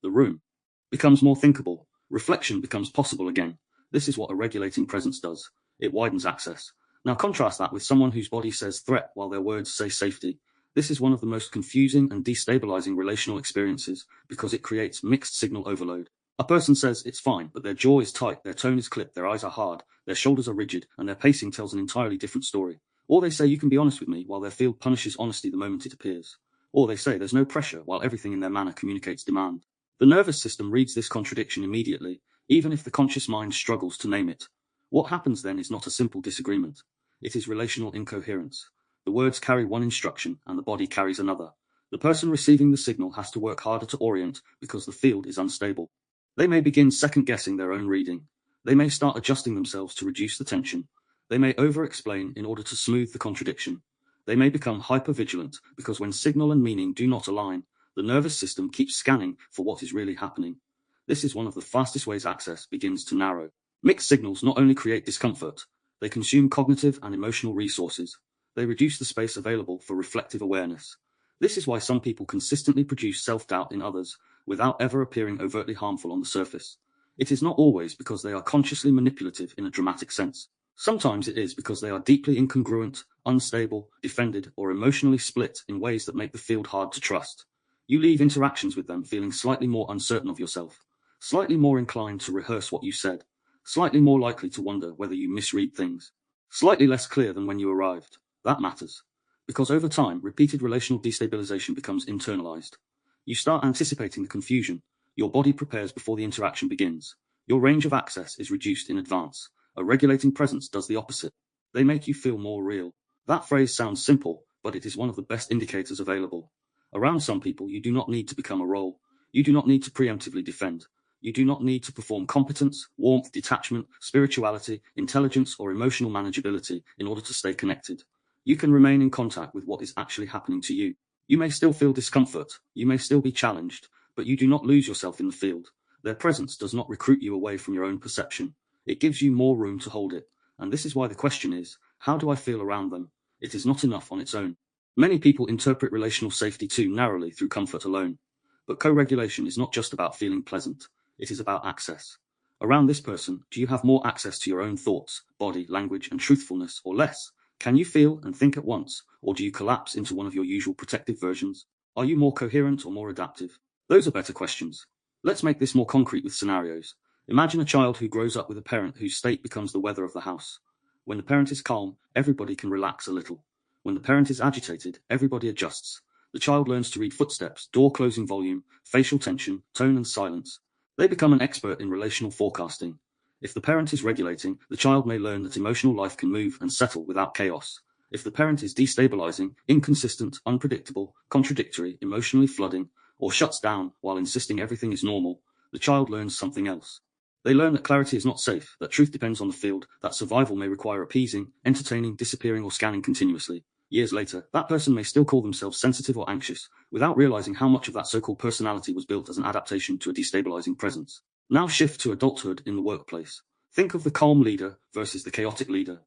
[SPEAKER 1] The room becomes more thinkable. Reflection becomes possible again. This is what a regulating presence does. It widens access. Now contrast that with someone whose body says threat while their words say safety. This is one of the most confusing and destabilizing relational experiences because it creates mixed signal overload. A person says it's fine, but their jaw is tight, their tone is clipped, their eyes are hard, their shoulders are rigid, and their pacing tells an entirely different story. Or they say you can be honest with me while their field punishes honesty the moment it appears. Or they say there's no pressure while everything in their manner communicates demand. The nervous system reads this contradiction immediately, even if the conscious mind struggles to name it. What happens then is not a simple disagreement. It is relational incoherence. The words carry one instruction and the body carries another. The person receiving the signal has to work harder to orient because the field is unstable. They may begin second-guessing their own reading. They may start adjusting themselves to reduce the tension. They may over-explain in order to smooth the contradiction. They may become hyper-vigilant because when signal and meaning do not align, the nervous system keeps scanning for what is really happening. This is one of the fastest ways access begins to narrow. Mixed signals not only create discomfort, they consume cognitive and emotional resources. They reduce the space available for reflective awareness. This is why some people consistently produce self-doubt in others without ever appearing overtly harmful on the surface. It is not always because they are consciously manipulative in a dramatic sense. Sometimes it is because they are deeply incongruent, unstable, defended, or emotionally split in ways that make the field hard to trust. You leave interactions with them feeling slightly more uncertain of yourself, slightly more inclined to rehearse what you said, slightly more likely to wonder whether you misread things, slightly less clear than when you arrived. That matters. Because over time, repeated relational destabilization becomes internalized. You start anticipating the confusion. Your body prepares before the interaction begins. Your range of access is reduced in advance. A regulating presence does the opposite. They make you feel more real. That phrase sounds simple, but it is one of the best indicators available. Around some people, you do not need to become a role. You do not need to preemptively defend. You do not need to perform competence, warmth, detachment, spirituality, intelligence, or emotional manageability in order to stay connected. You can remain in contact with what is actually happening to you. You may still feel discomfort. You may still be challenged, but you do not lose yourself in the field. Their presence does not recruit you away from your own perception. It gives you more room to hold it. And this is why the question is, how do I feel around them? It is not enough on its own. Many people interpret relational safety too narrowly through comfort alone. But co-regulation is not just about feeling pleasant. It is about access. Around this person, do you have more access to your own thoughts, body, language, and truthfulness, or less? Can you feel and think at once, or do you collapse into one of your usual protective versions? Are you more coherent or more adaptive? Those are better questions. Let's make this more concrete with scenarios. Imagine a child who grows up with a parent whose state becomes the weather of the house. When the parent is calm, everybody can relax a little. When the parent is agitated, everybody adjusts. The child learns to read footsteps, door closing volume, facial tension, tone and silence. They become an expert in relational forecasting. If the parent is regulating, the child may learn that emotional life can move and settle without chaos. If the parent is destabilizing, inconsistent, unpredictable, contradictory, emotionally flooding, or shuts down while insisting everything is normal, the child learns something else. They learn that clarity is not safe, that truth depends on the field, that survival may require appeasing, entertaining, disappearing, or scanning continuously. Years later, that person may still call themselves sensitive or anxious, without realizing how much of that so-called personality was built as an adaptation to a destabilizing presence. Now shift to adulthood in the workplace. Think of the calm leader versus the chaotic leader.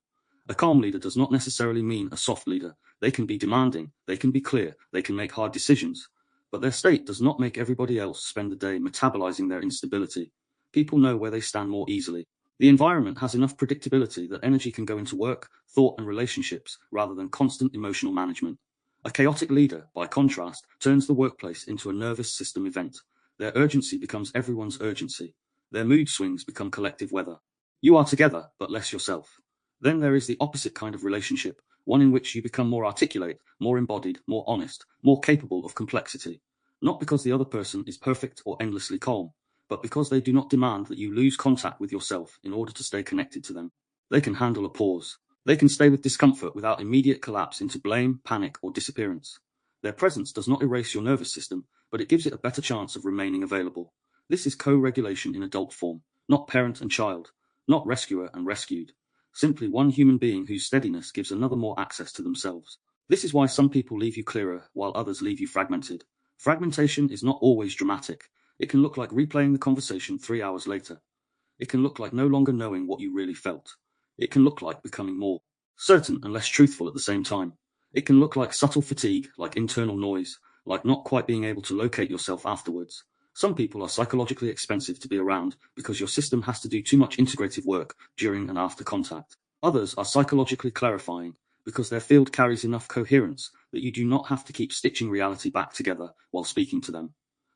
[SPEAKER 1] A calm leader does not necessarily mean a soft leader. They can be demanding, they can be clear, they can make hard decisions. But their state does not make everybody else spend the day metabolizing their instability. People know where they stand more easily. The environment has enough predictability that energy can go into work, thought, and relationships rather than constant emotional management. A chaotic leader, by contrast, turns the workplace into a nervous system event. Their urgency becomes everyone's urgency. Their mood swings become collective weather. You are together, but less yourself. Then there is the opposite kind of relationship, one in which you become more articulate, more embodied, more honest, more capable of complexity. Not because the other person is perfect or endlessly calm, but because they do not demand that you lose contact with yourself in order to stay connected to them. They can handle a pause. They can stay with discomfort without immediate collapse into blame, panic, or disappearance. Their presence does not erase your nervous system, but it gives it a better chance of remaining available. This is co-regulation in adult form, not parent and child, not rescuer and rescued. Simply one human being whose steadiness gives another more access to themselves. This is why some people leave you clearer, while others leave you fragmented. Fragmentation is not always dramatic. It can look like replaying the conversation 3 hours later. It can look like no longer knowing what you really felt. It can look like becoming more certain and less truthful at the same time. It can look like subtle fatigue, like internal noise, like not quite being able to locate yourself afterwards. Some people are psychologically expensive to be around because your system has to do too much integrative work during and after contact. Others are psychologically clarifying because their field carries enough coherence that you do not have to keep stitching reality back together while speaking to them.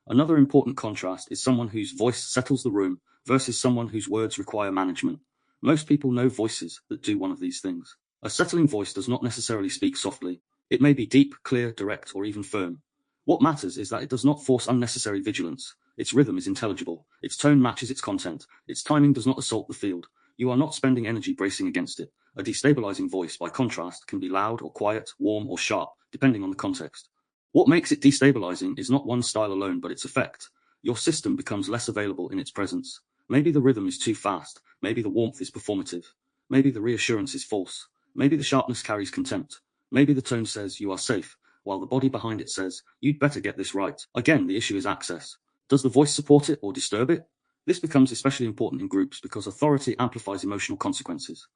[SPEAKER 1] Another important contrast is someone whose voice settles the room versus someone whose words require management. Most people know voices that do one of these things. A settling voice does not necessarily speak softly. It may be deep, clear, direct, or even firm. What matters is that it does not force unnecessary vigilance. Its rhythm is intelligible. Its tone matches its content. Its timing does not assault the field. You are not spending energy bracing against it. A destabilizing voice, by contrast, can be loud or quiet, warm or sharp, depending on the context. What makes it destabilizing is not one style alone, but its effect. Your system becomes less available in its presence. Maybe the rhythm is too fast. Maybe the warmth is performative. Maybe the reassurance is false. Maybe the sharpness carries contempt. Maybe the tone says you are safe, while the body behind it says, you'd better get this right. Again, the issue is access. Does the voice support it or disturb it? This becomes especially important in groups because authority amplifies emotional consequences.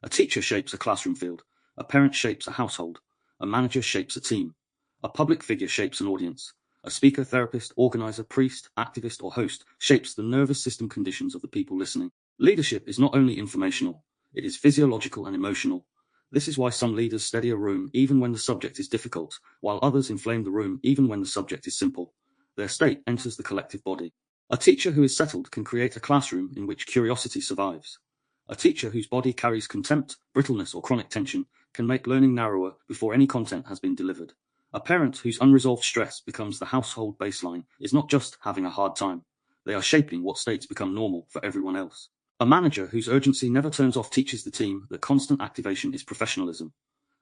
[SPEAKER 1] A teacher shapes a classroom field. A parent shapes a household. A manager shapes a team. A public figure shapes an audience. A speaker, therapist, organizer, priest, activist, or host shapes the nervous system conditions of the people listening. Leadership is not only informational, it is physiological and emotional. This is why some leaders steady a room even when the subject is difficult, while others inflame the room even when the subject is simple. Their state enters the collective body. A teacher who is settled can create a classroom in which curiosity survives. A teacher whose body carries contempt, brittleness, or chronic tension can make learning narrower before any content has been delivered. A parent whose unresolved stress becomes the household baseline is not just having a hard time. They are shaping what states become normal for everyone else. A manager whose urgency never turns off teaches the team that constant activation is professionalism.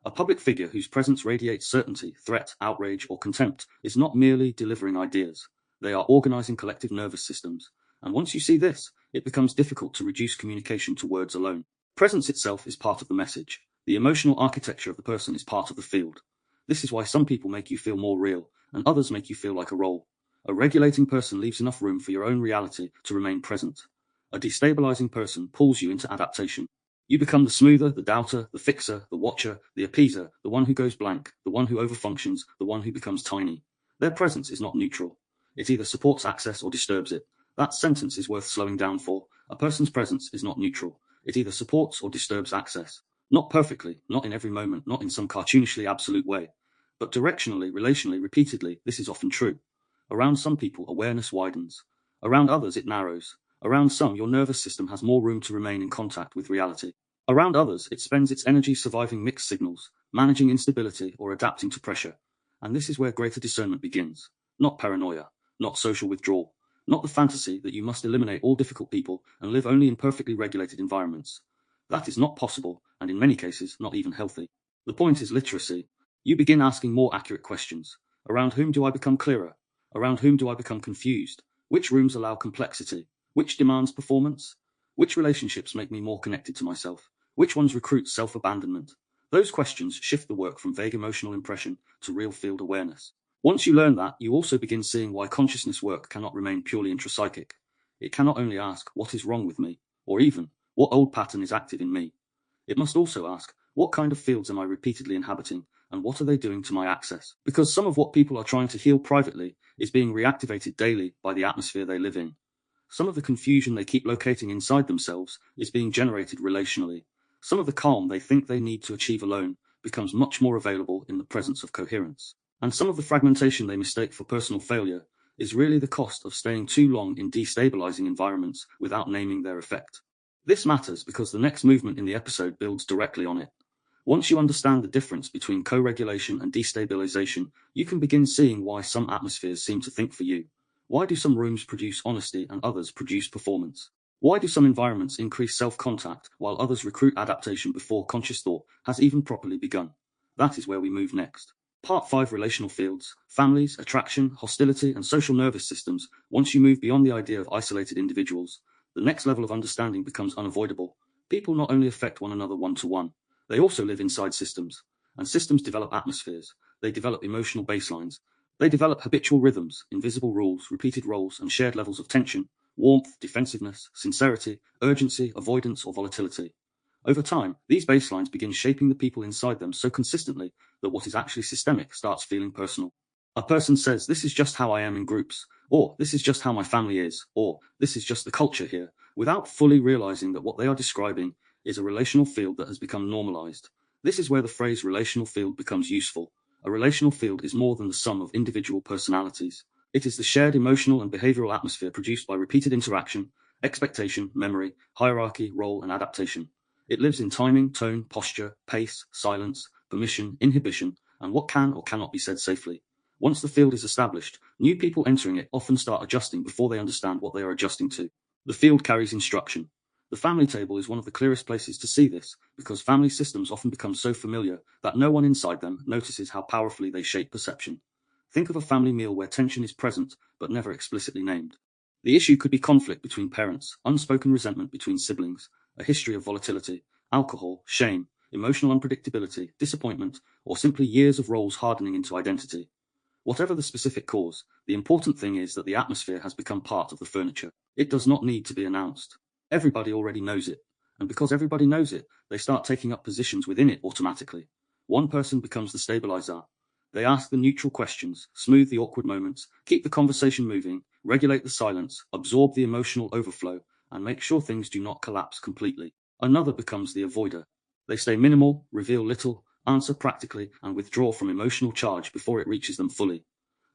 [SPEAKER 1] A public figure whose presence radiates certainty, threat, outrage, or contempt is not merely delivering ideas. They are organizing collective nervous systems. And once you see this, it becomes difficult to reduce communication to words alone. Presence itself is part of the message. The emotional architecture of the person is part of the field. This is why some people make you feel more real, and others make you feel like a role. A regulating person leaves enough room for your own reality to remain present. A destabilizing person pulls you into adaptation. You become the smoother, the doubter, the fixer, the watcher, the appeaser, the one who goes blank, the one who overfunctions, the one who becomes tiny. Their presence is not neutral. It either supports access or disturbs it. That sentence is worth slowing down for. A person's presence is not neutral. It either supports or disturbs access. Not perfectly, not in every moment, not in some cartoonishly absolute way. But directionally, relationally, repeatedly, this is often true. Around some people, awareness widens. Around others, it narrows. Around some, your nervous system has more room to remain in contact with reality. Around others, it spends its energy surviving mixed signals, managing instability, or adapting to pressure. And this is where greater discernment begins. Not paranoia, not social withdrawal, not the fantasy that you must eliminate all difficult people and live only in perfectly regulated environments. That is not possible, and in many cases, not even healthy. The point is literacy. You begin asking more accurate questions. Around whom do I become clearer? Around whom do I become confused? Which rooms allow complexity? Which demands performance? Which relationships make me more connected to myself? Which ones recruit self-abandonment? Those questions shift the work from vague emotional impression to real field awareness. Once you learn that, you also begin seeing why consciousness work cannot remain purely intrapsychic. It cannot only ask, what is wrong with me? Or even, what old pattern is active in me? It must also ask, what kind of fields am I repeatedly inhabiting, and what are they doing to my access? Because some of what people are trying to heal privately is being reactivated daily by the atmosphere they live in. Some of the confusion they keep locating inside themselves is being generated relationally. Some of the calm they think they need to achieve alone becomes much more available in the presence of coherence. And some of the fragmentation they mistake for personal failure is really the cost of staying too long in destabilizing environments without naming their effect. This matters because the next movement in the episode builds directly on it. Once you understand the difference between co-regulation and destabilization, you can begin seeing why some atmospheres seem to think for you. Why do some rooms produce honesty and others produce performance? Why do some environments increase self-contact while others recruit adaptation before conscious thought has even properly begun? That is where we move next. Part 5: Relational Fields, Families, Attraction, Hostility, and Social Nervous Systems. Once you move beyond the idea of isolated individuals, the next level of understanding becomes unavoidable. People not only affect one another one-to-one, they also live inside systems. And systems develop atmospheres. They develop emotional baselines. They develop habitual rhythms, invisible rules, repeated roles, and shared levels of tension, warmth, defensiveness, sincerity, urgency, avoidance, or volatility. Over time, these baselines begin shaping the people inside them so consistently that what is actually systemic starts feeling personal. A person says, this is just how I am in groups, or this is just how my family is, or this is just the culture here, without fully realizing that what they are describing is a relational field that has become normalized. This is where the phrase relational field becomes useful. A relational field is more than the sum of individual personalities. It is the shared emotional and behavioral atmosphere produced by repeated interaction, expectation, memory, hierarchy, role, and adaptation. It lives in timing, tone, posture, pace, silence, permission, inhibition, and what can or cannot be said safely. Once the field is established, new people entering it often start adjusting before they understand what they are adjusting to. The field carries instruction. The family table is one of the clearest places to see this, because family systems often become so familiar that no one inside them notices how powerfully they shape perception. Think of a family meal where tension is present, but never explicitly named. The issue could be conflict between parents, unspoken resentment between siblings, a history of volatility, alcohol, shame, emotional unpredictability, disappointment, or simply years of roles hardening into identity. Whatever the specific cause, the important thing is that the atmosphere has become part of the furniture. It does not need to be announced. Everybody already knows it, and because everybody knows it, they start taking up positions within it automatically. One person becomes the stabilizer. They ask the neutral questions, smooth the awkward moments, keep the conversation moving, regulate the silence, absorb the emotional overflow, and make sure things do not collapse completely. Another becomes the avoider. They stay minimal, reveal little, answer practically, and withdraw from emotional charge before it reaches them fully.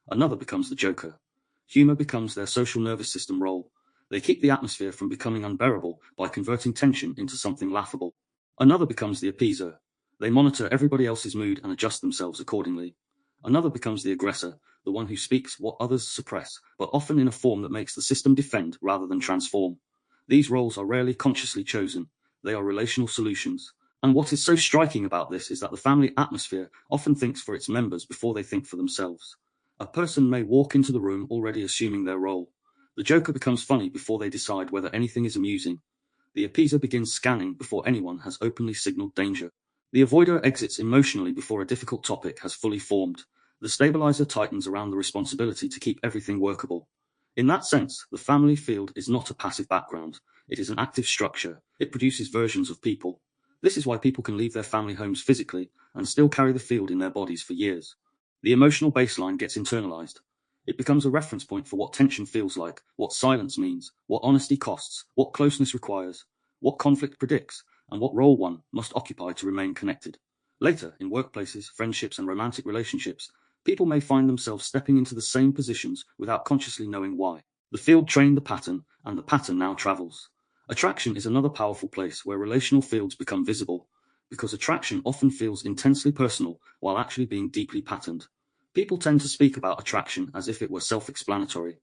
[SPEAKER 1] Another becomes the joker. Humor becomes their social nervous system role. They keep the atmosphere from becoming unbearable by converting tension into something laughable. Another becomes the appeaser. They monitor everybody else's mood and adjust themselves accordingly. Another becomes the aggressor, the one who speaks what others suppress, but often in a form that makes the system defend rather than transform. These roles are rarely consciously chosen. They are relational solutions. And what is so striking about this is that the family atmosphere often thinks for its members before they think for themselves. A person may walk into the room already assuming their role. The joker becomes funny before they decide whether anything is amusing. The appeaser begins scanning before anyone has openly signaled danger. The avoider exits emotionally before a difficult topic has fully formed. The stabilizer tightens around the responsibility to keep everything workable. In that sense, the family field is not a passive background. It is an active structure. It produces versions of people. This is why people can leave their family homes physically and still carry the field in their bodies for years. The emotional baseline gets internalized. It becomes a reference point for what tension feels like, what silence means, what honesty costs, what closeness requires, what conflict predicts, and what role one must occupy to remain connected. Later, in workplaces, friendships, and romantic relationships, people may find themselves stepping into the same positions without consciously knowing why. The field trained the pattern, and the pattern now travels. Attraction is another powerful place where relational fields become visible, because attraction often feels intensely personal while actually being deeply patterned. People tend to speak about attraction as if it were self-explanatory.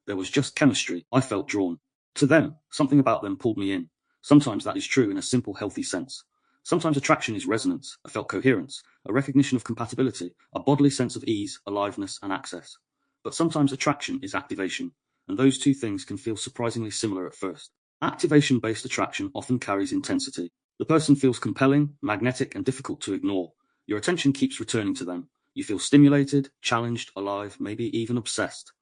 [SPEAKER 1] There was just chemistry, I felt drawn to them, something about them pulled me in. Sometimes that is true in a simple, healthy sense. Sometimes attraction is resonance, a felt coherence, a recognition of compatibility, a bodily sense of ease, aliveness, and access. But sometimes attraction is activation, and those two things can feel surprisingly similar at first. Activation-based attraction often carries intensity. The person feels compelling, magnetic, and difficult to ignore. Your attention keeps returning to them. You feel stimulated, challenged, alive, maybe even obsessed.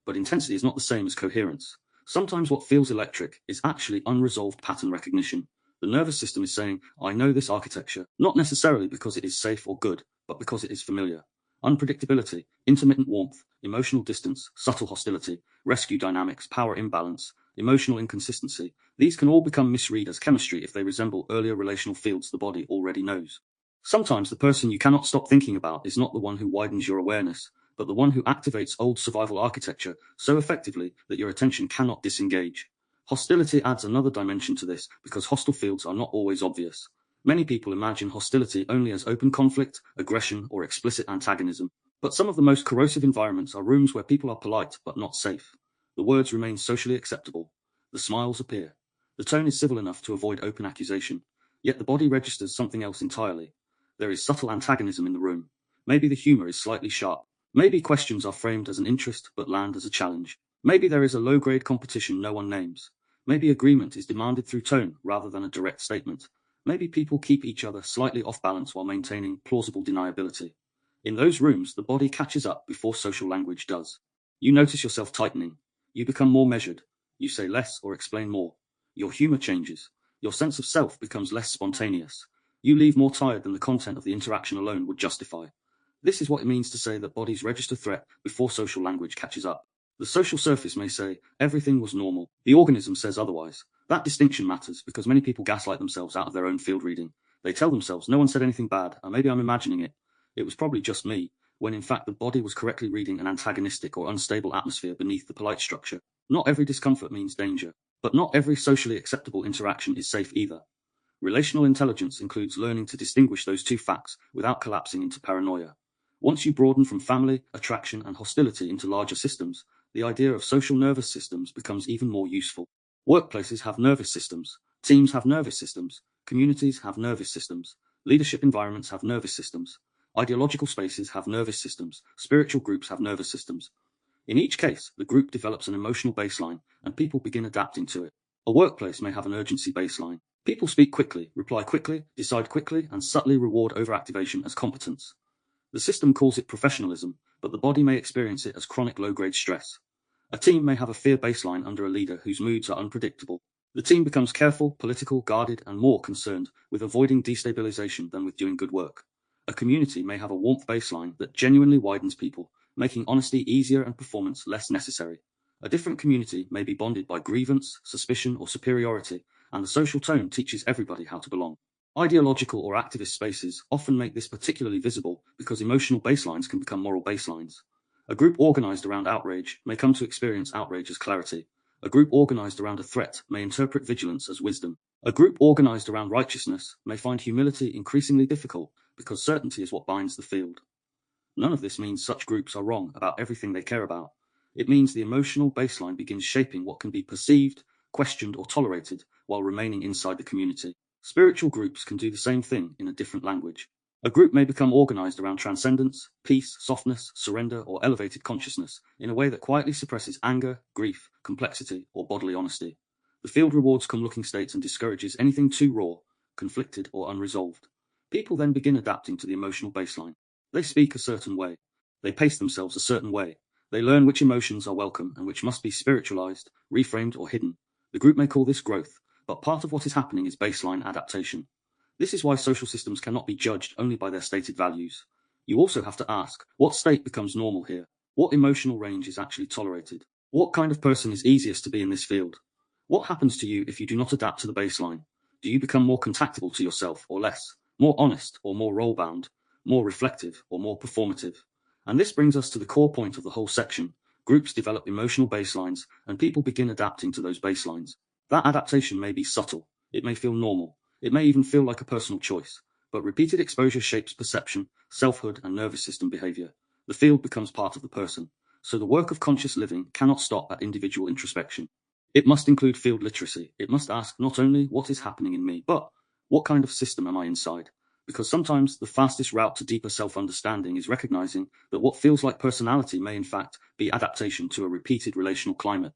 [SPEAKER 1] But intensity is not the same as coherence. Sometimes what feels electric is actually unresolved pattern recognition. The nervous system is saying, I know this architecture, not necessarily because it is safe or good, but because it is familiar. Unpredictability, intermittent warmth, emotional distance, subtle hostility, rescue dynamics, power imbalance, emotional inconsistency, these can all become misread as chemistry if they resemble earlier relational fields the body already knows. Sometimes the person you cannot stop thinking about is not the one who widens your awareness, but the one who activates old survival architecture so effectively that your attention cannot disengage. Hostility adds another dimension to this because hostile fields are not always obvious. Many people imagine hostility only as open conflict, aggression, or explicit antagonism. But some of the most corrosive environments are rooms where people are polite but not safe. The words remain socially acceptable. The smiles appear. The tone is civil enough to avoid open accusation. Yet the body registers something else entirely. There is subtle antagonism in the room. Maybe the humor is slightly sharp. Maybe questions are framed as an interest but land as a challenge. Maybe there is a low-grade competition no one names. Maybe agreement is demanded through tone rather than a direct statement. Maybe people keep each other slightly off balance while maintaining plausible deniability. In those rooms, the body catches up before social language does. You notice yourself tightening. You become more measured. You say less or explain more. Your humor changes. Your sense of self becomes less spontaneous. You leave more tired than the content of the interaction alone would justify. This is what it means to say that bodies register threat before social language catches up. The social surface may say, everything was normal. The organism says otherwise. That distinction matters because many people gaslight themselves out of their own field reading. They tell themselves, no one said anything bad, or maybe I'm imagining it. It was probably just me, when in fact the body was correctly reading an antagonistic or unstable atmosphere beneath the polite structure. Not every discomfort means danger, but not every socially acceptable interaction is safe either. Relational intelligence includes learning to distinguish those two facts without collapsing into paranoia. Once you broaden from family, attraction, and hostility into larger systems, the idea of social nervous systems becomes even more useful. Workplaces have nervous systems, teams have nervous systems, communities have nervous systems, leadership environments have nervous systems, ideological spaces have nervous systems, spiritual groups have nervous systems. In each case, the group develops an emotional baseline, and people begin adapting to it. A workplace may have an urgency baseline. People speak quickly, reply quickly, decide quickly, and subtly reward overactivation as competence. The system calls it professionalism, but the body may experience it as chronic low-grade stress. A team may have a fear baseline under a leader whose moods are unpredictable. The team becomes careful, political, guarded, and more concerned with avoiding destabilization than with doing good work. A community may have a warmth baseline that genuinely widens people, making honesty easier and performance less necessary. A different community may be bonded by grievance, suspicion, or superiority, and the social tone teaches everybody how to belong. Ideological or activist spaces often make this particularly visible because emotional baselines can become moral baselines. A group organized around outrage may come to experience outrage as clarity. A group organized around a threat may interpret vigilance as wisdom. A group organized around righteousness may find humility increasingly difficult because certainty is what binds the field. None of this means such groups are wrong about everything they care about. It means the emotional baseline begins shaping what can be perceived, questioned, or tolerated while remaining inside the community. Spiritual groups can do the same thing in a different language. A group may become organized around transcendence, peace, softness, surrender, or elevated consciousness in a way that quietly suppresses anger, grief, complexity, or bodily honesty. The field rewards come-looking states and discourages anything too raw, conflicted, or unresolved. People then begin adapting to the emotional baseline. They speak a certain way. They pace themselves a certain way. They learn which emotions are welcome and which must be spiritualized, reframed, or hidden. The group may call this growth, but part of what is happening is baseline adaptation. This is why social systems cannot be judged only by their stated values. You also have to ask, what state becomes normal here? What emotional range is actually tolerated? What kind of person is easiest to be in this field? What happens to you if you do not adapt to the baseline? Do you become more contactable to yourself or less? More honest or more role-bound? More reflective or more performative? And this brings us to the core point of the whole section. Groups develop emotional baselines, and people begin adapting to those baselines. That adaptation may be subtle. It may feel normal. It may even feel like a personal choice. But repeated exposure shapes perception, selfhood, and nervous system behavior. The field becomes part of the person. So the work of conscious living cannot stop at individual introspection. It must include field literacy. It must ask not only what is happening in me, but what kind of system am I inside? Because sometimes the fastest route to deeper self-understanding is recognizing that what feels like personality may in fact be adaptation to a repeated relational climate.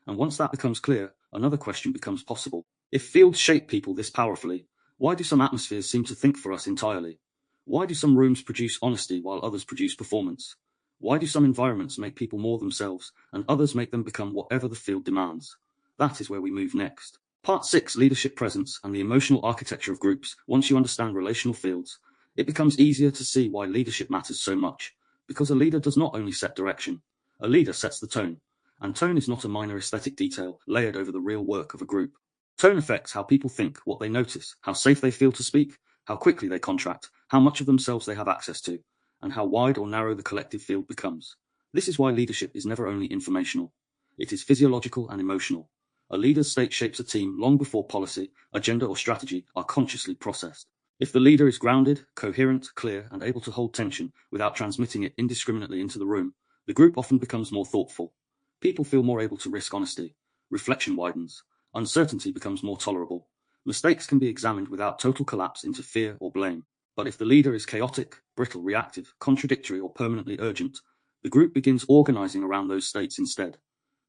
[SPEAKER 1] And once that becomes clear, another question becomes possible. If fields shape people this powerfully, why do some atmospheres seem to think for us entirely? Why do some rooms produce honesty while others produce performance? Why do some environments make people more themselves and others make them become whatever the field demands? That is where we move next. Part 6, Leadership Presence and the Emotional Architecture of Groups. Once you understand relational fields, it becomes easier to see why leadership matters so much. Because a leader does not only set direction, a leader sets the tone. And tone is not a minor aesthetic detail layered over the real work of a group. Tone affects how people think, what they notice, how safe they feel to speak, how quickly they contract, how much of themselves they have access to, and how wide or narrow the collective field becomes. This is why leadership is never only informational. It is physiological and emotional. A leader's state shapes a team long before policy, agenda, or strategy are consciously processed. If the leader is grounded, coherent, clear, and able to hold tension without transmitting it indiscriminately into the room, the group often becomes more thoughtful. People feel more able to risk honesty. Reflection widens. Uncertainty becomes more tolerable. Mistakes can be examined without total collapse into fear or blame. But if the leader is chaotic, brittle, reactive, contradictory, or permanently urgent, the group begins organizing around those states instead.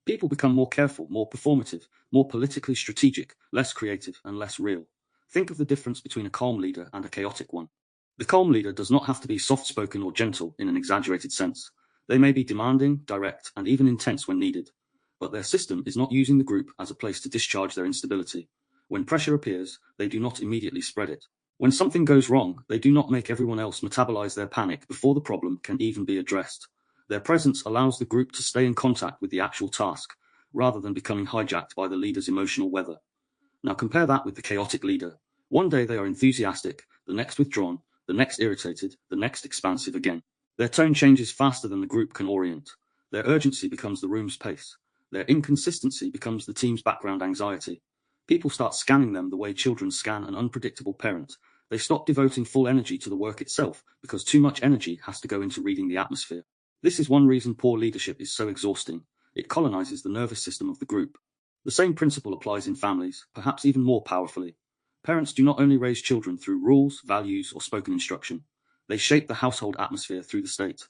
[SPEAKER 1] People become more careful, more performative, more politically strategic, less creative, and less real. Think of the difference between a calm leader and a chaotic one. The calm leader does not have to be soft-spoken or gentle in an exaggerated sense. They may be demanding, direct, and even intense when needed. But their system is not using the group as a place to discharge their instability. When pressure appears, they do not immediately spread it. When something goes wrong, they do not make everyone else metabolize their panic before the problem can even be addressed. Their presence allows the group to stay in contact with the actual task, rather than becoming hijacked by the leader's emotional weather. Now compare that with the chaotic leader. One day they are enthusiastic, the next withdrawn, the next irritated, the next expansive again. Their tone changes faster than the group can orient. Their urgency becomes the room's pace. Their inconsistency becomes the team's background anxiety. People start scanning them the way children scan an unpredictable parent. They stop devoting full energy to the work itself because too much energy has to go into reading the atmosphere. This is one reason poor leadership is so exhausting. It colonizes the nervous system of the group. The same principle applies in families, perhaps even more powerfully. Parents do not only raise children through rules, values, or spoken instruction. They shape the household atmosphere through the state.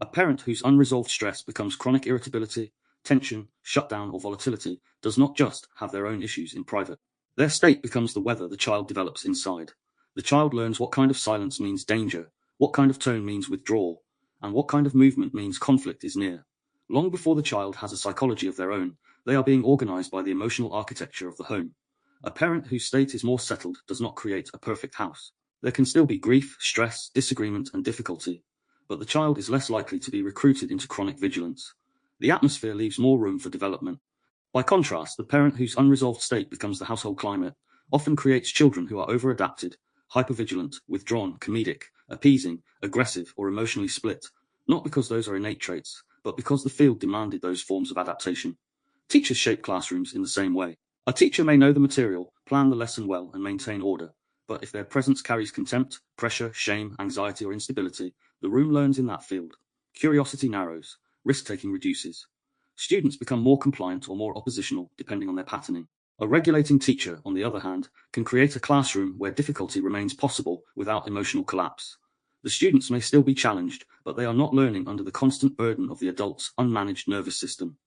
[SPEAKER 1] A parent whose unresolved stress becomes chronic irritability, tension, shutdown, or volatility does not just have their own issues in private. Their state becomes the weather the child develops inside. The child learns what kind of silence means danger, what kind of tone means withdrawal, and what kind of movement means conflict is near. Long before the child has a psychology of their own, they are being organized by the emotional architecture of the home. A parent whose state is more settled does not create a perfect house. There can still be grief, stress, disagreement, and difficulty, but the child is less likely to be recruited into chronic vigilance. The atmosphere leaves more room for development. By contrast, the parent whose unresolved state becomes the household climate often creates children who are over-adapted, hypervigilant, withdrawn, comedic, appeasing, aggressive, or emotionally split, not because those are innate traits, but because the field demanded those forms of adaptation. Teachers shape classrooms in the same way. A teacher may know the material, plan the lesson well, and maintain order, but if their presence carries contempt, pressure, shame, anxiety, or instability, the room learns in that field. Curiosity narrows, risk-taking reduces. Students become more compliant or more oppositional, depending on their patterning. A regulating teacher, on the other hand, can create a classroom where difficulty remains possible without emotional collapse. The students may still be challenged, but they are not learning under the constant burden of the adult's unmanaged nervous system.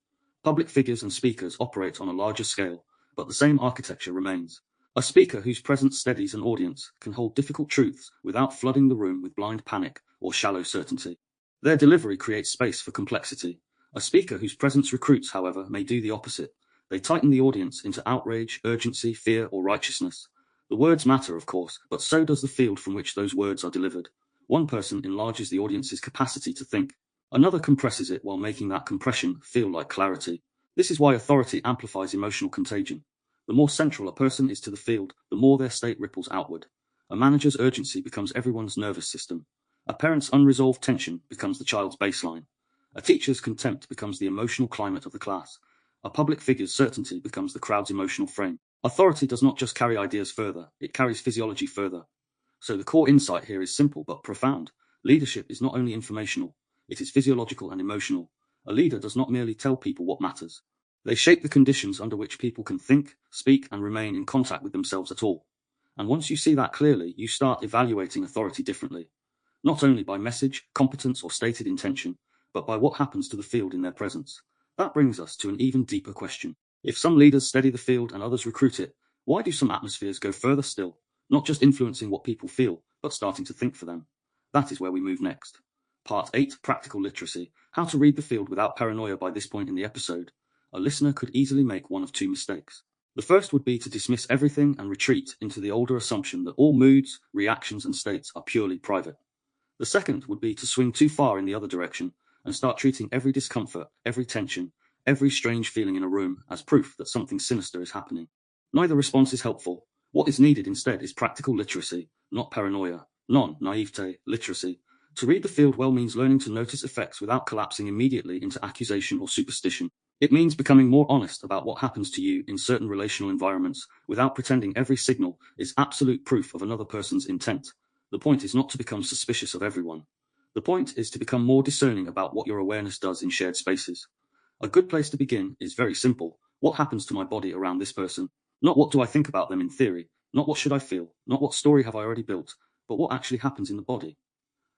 [SPEAKER 1] Public figures and speakers operate on a larger scale, but the same architecture remains. A speaker whose presence steadies an audience can hold difficult truths without flooding the room with blind panic or shallow certainty. Their delivery creates space for complexity. A speaker whose presence recruits, however, may do the opposite. They tighten the audience into outrage, urgency, fear, or righteousness. The words matter, of course, but so does the field from which those words are delivered. One person enlarges the audience's capacity to think. Another compresses it while making that compression feel like clarity. This is why authority amplifies emotional contagion. The more central a person is to the field, the more their state ripples outward. A manager's urgency becomes everyone's nervous system. A parent's unresolved tension becomes the child's baseline. A teacher's contempt becomes the emotional climate of the class. A public figure's certainty becomes the crowd's emotional frame. Authority does not just carry ideas further, it carries physiology further. So the core insight here is simple but profound. Leadership is not only informational, It is physiological and emotional. A leader does not merely tell people what matters. They shape the conditions under which people can think, speak, and remain in contact with themselves at all. And once you see that clearly, you start evaluating authority differently. Not only by message, competence, or stated intention, but by what happens to the field in their presence. That brings us to an even deeper question. If some leaders steady the field and others recruit it, why do some atmospheres go further still, not just influencing what people feel, but starting to think for them? That is where we move next. Part 8, Practical Literacy, How to Read the Field Without Paranoia. By this point in the episode, a listener could easily make one of two mistakes. The first would be to dismiss everything and retreat into the older assumption that all moods, reactions, and states are purely private. The second would be to swing too far in the other direction and start treating every discomfort, every tension, every strange feeling in a room as proof that something sinister is happening. Neither response is helpful. What is needed instead is practical literacy, not paranoia, non-naivete literacy. To read the field well means learning to notice effects without collapsing immediately into accusation or superstition. It means becoming more honest about what happens to you in certain relational environments without pretending every signal is absolute proof of another person's intent. The point is not to become suspicious of everyone. The point is to become more discerning about what your awareness does in shared spaces. A good place to begin is very simple. What happens to my body around this person? Not what do I think about them in theory, not what should I feel, not what story have I already built, but what actually happens in the body.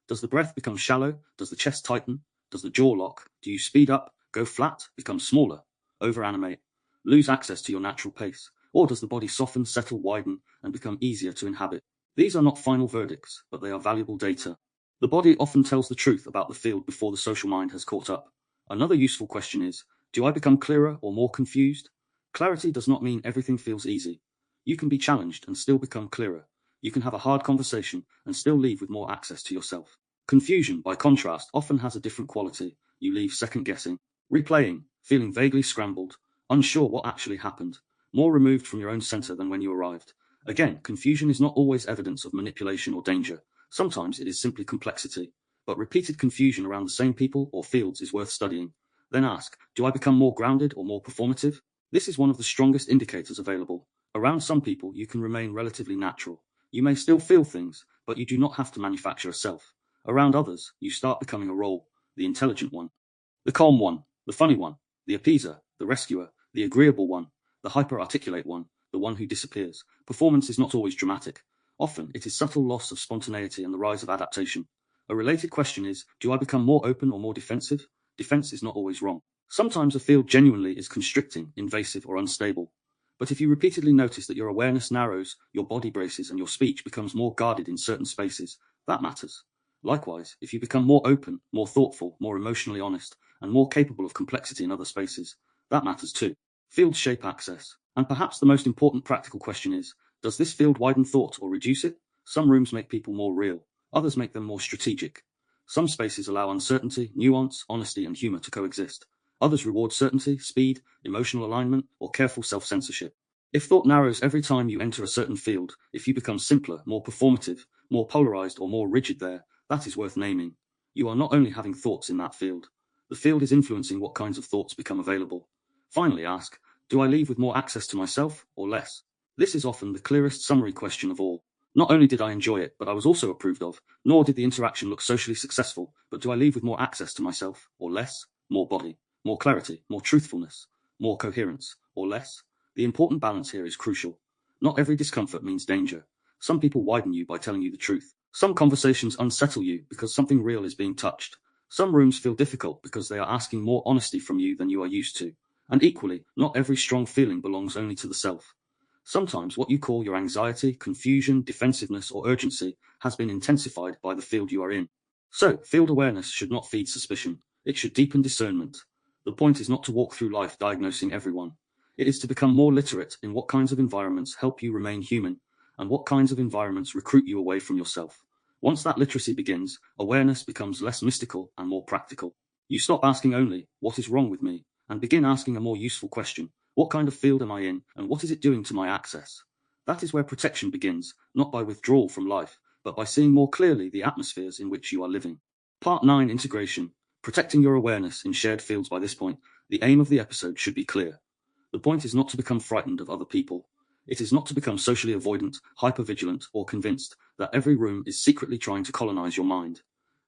[SPEAKER 1] Does the breath become shallow? Does the chest tighten? Does the jaw lock? Do you speed up, go flat, become smaller, overanimate, lose access to your natural pace? Or does the body soften, settle, widen, and become easier to inhabit? These are not final verdicts, but they are valuable data. The body often tells the truth about the field before the social mind has caught up. Another useful question is, do I become clearer or more confused? Clarity does not mean everything feels easy. You can be challenged and still become clearer. You can have a hard conversation and still leave with more access to yourself. Confusion, by contrast, often has a different quality. You leave second-guessing, replaying, feeling vaguely scrambled, unsure what actually happened, more removed from your own center than when you arrived. Again, confusion is not always evidence of manipulation or danger. Sometimes it is simply complexity. But repeated confusion around the same people or fields is worth studying. Then ask, do I become more grounded or more performative? This is one of the strongest indicators available. Around some people, you can remain relatively natural. You may still feel things, but you do not have to manufacture a self. Around others, you start becoming a role, the intelligent one, the calm one, the funny one, the appeaser, the rescuer, the agreeable one, the hyper-articulate one, the one who disappears. Performance is not always dramatic. Often, it is subtle loss of spontaneity and the rise of adaptation. A related question is, do I become more open or more defensive? Defense is not always wrong. Sometimes a field genuinely is constricting, invasive, or unstable. But if you repeatedly notice that your awareness narrows, your body braces, and your speech becomes more guarded in certain spaces, that matters. Likewise, if you become more open, more thoughtful, more emotionally honest, and more capable of complexity in other spaces, that matters too. Fields shape access. And perhaps the most important practical question is, does this field widen thought or reduce it? Some rooms make people more real. Others make them more strategic. Some spaces allow uncertainty, nuance, honesty, and humor to coexist. Others reward certainty, speed, emotional alignment, or careful self-censorship. If thought narrows every time you enter a certain field, if you become simpler, more performative, more polarized, or more rigid there, that is worth naming. You are not only having thoughts in that field. The field is influencing what kinds of thoughts become available. Finally ask, do I leave with more access to myself, or less? This is often the clearest summary question of all. Not only did I enjoy it, but I was also approved of, nor did the interaction look socially successful, but do I leave with more access to myself, or less? More body, more clarity, more truthfulness, more coherence, or less? The important balance here is crucial. Not every discomfort means danger. Some people widen you by telling you the truth. Some conversations unsettle you because something real is being touched. Some rooms feel difficult because they are asking more honesty from you than you are used to. And equally, not every strong feeling belongs only to the self. Sometimes what you call your anxiety, confusion, defensiveness, or urgency has been intensified by the field you are in. So, field awareness should not feed suspicion. It should deepen discernment. The point is not to walk through life diagnosing everyone. It is to become more literate in what kinds of environments help you remain human, and what kinds of environments recruit you away from yourself. Once that literacy begins, awareness becomes less mystical and more practical. You stop asking only, what is wrong with me, and begin asking a more useful question. What kind of field am I in, and what is it doing to my access? That is where protection begins, not by withdrawal from life, but by seeing more clearly the atmospheres in which you are living. Part 9, Integration. Protecting your awareness in shared fields. By this point, the aim of the episode should be clear. The point is not to become frightened of other people. It is not to become socially avoidant, hypervigilant, or convinced that every room is secretly trying to colonize your mind.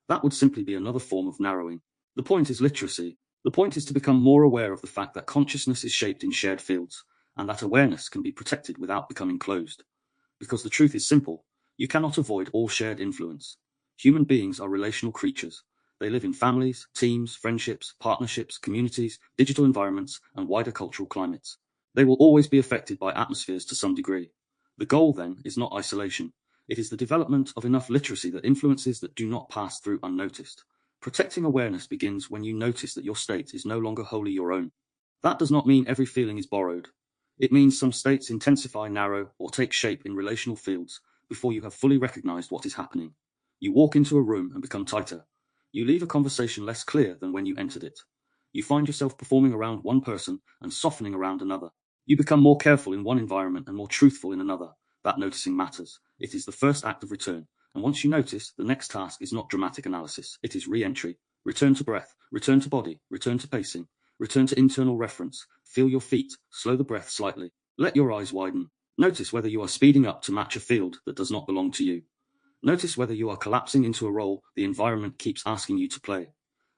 [SPEAKER 1] That would simply be another form of narrowing. The point is literacy. The point is to become more aware of the fact that consciousness is shaped in shared fields, and that awareness can be protected without becoming closed. Because the truth is simple, you cannot avoid all shared influence. Human beings are relational creatures. They live in families, teams, friendships, partnerships, communities, digital environments, and wider cultural climates. They will always be affected by atmospheres to some degree. The goal, then, is not isolation. It is the development of enough literacy that influences that do not pass through unnoticed. Protecting awareness begins when you notice that your state is no longer wholly your own. That does not mean every feeling is borrowed. It means some states intensify, narrow, or take shape in relational fields before you have fully recognized what is happening. You walk into a room and become tighter. You leave a conversation less clear than when you entered it. You find yourself performing around one person and softening around another. You become more careful in one environment and more truthful in another. That noticing matters. It is the first act of return. And once you notice, the next task is not dramatic analysis. It is re-entry. Return to breath, return to body, return to pacing, return to internal reference. Feel your feet, slow the breath slightly. Let your eyes widen. Notice whether you are speeding up to match a field that does not belong to you. Notice whether you are collapsing into a role the environment keeps asking you to play.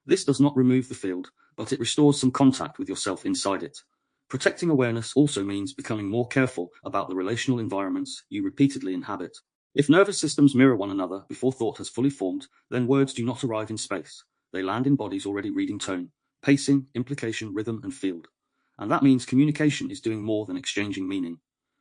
[SPEAKER 1] This does not remove the field, but it restores some contact with yourself inside it. Protecting awareness also means becoming more careful about the relational environments you repeatedly inhabit. If nervous systems mirror one another before thought has fully formed, then words do not arrive in space. They land in bodies already reading tone, pacing, implication, rhythm, and field. And that means communication is doing more than exchanging meaning.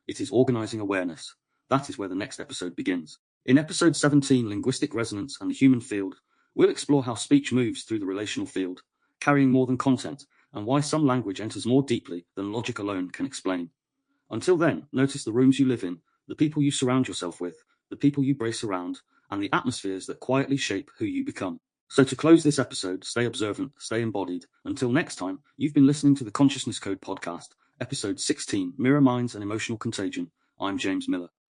[SPEAKER 1] It is organizing awareness. That is where the next episode begins. In episode 17, Linguistic Resonance and the Human Field, we'll explore how speech moves through the relational field, carrying more than content, and why some language enters more deeply than logic alone can explain. Until then, notice the rooms you live in, the people you surround yourself with, the people you brace around, and the atmospheres that quietly shape who you become. So to close this episode, stay observant, stay embodied. Until next time, you've been listening to the Consciousness Code podcast, episode 16, Mirror Minds and Emotional Contagion. I'm James Miller.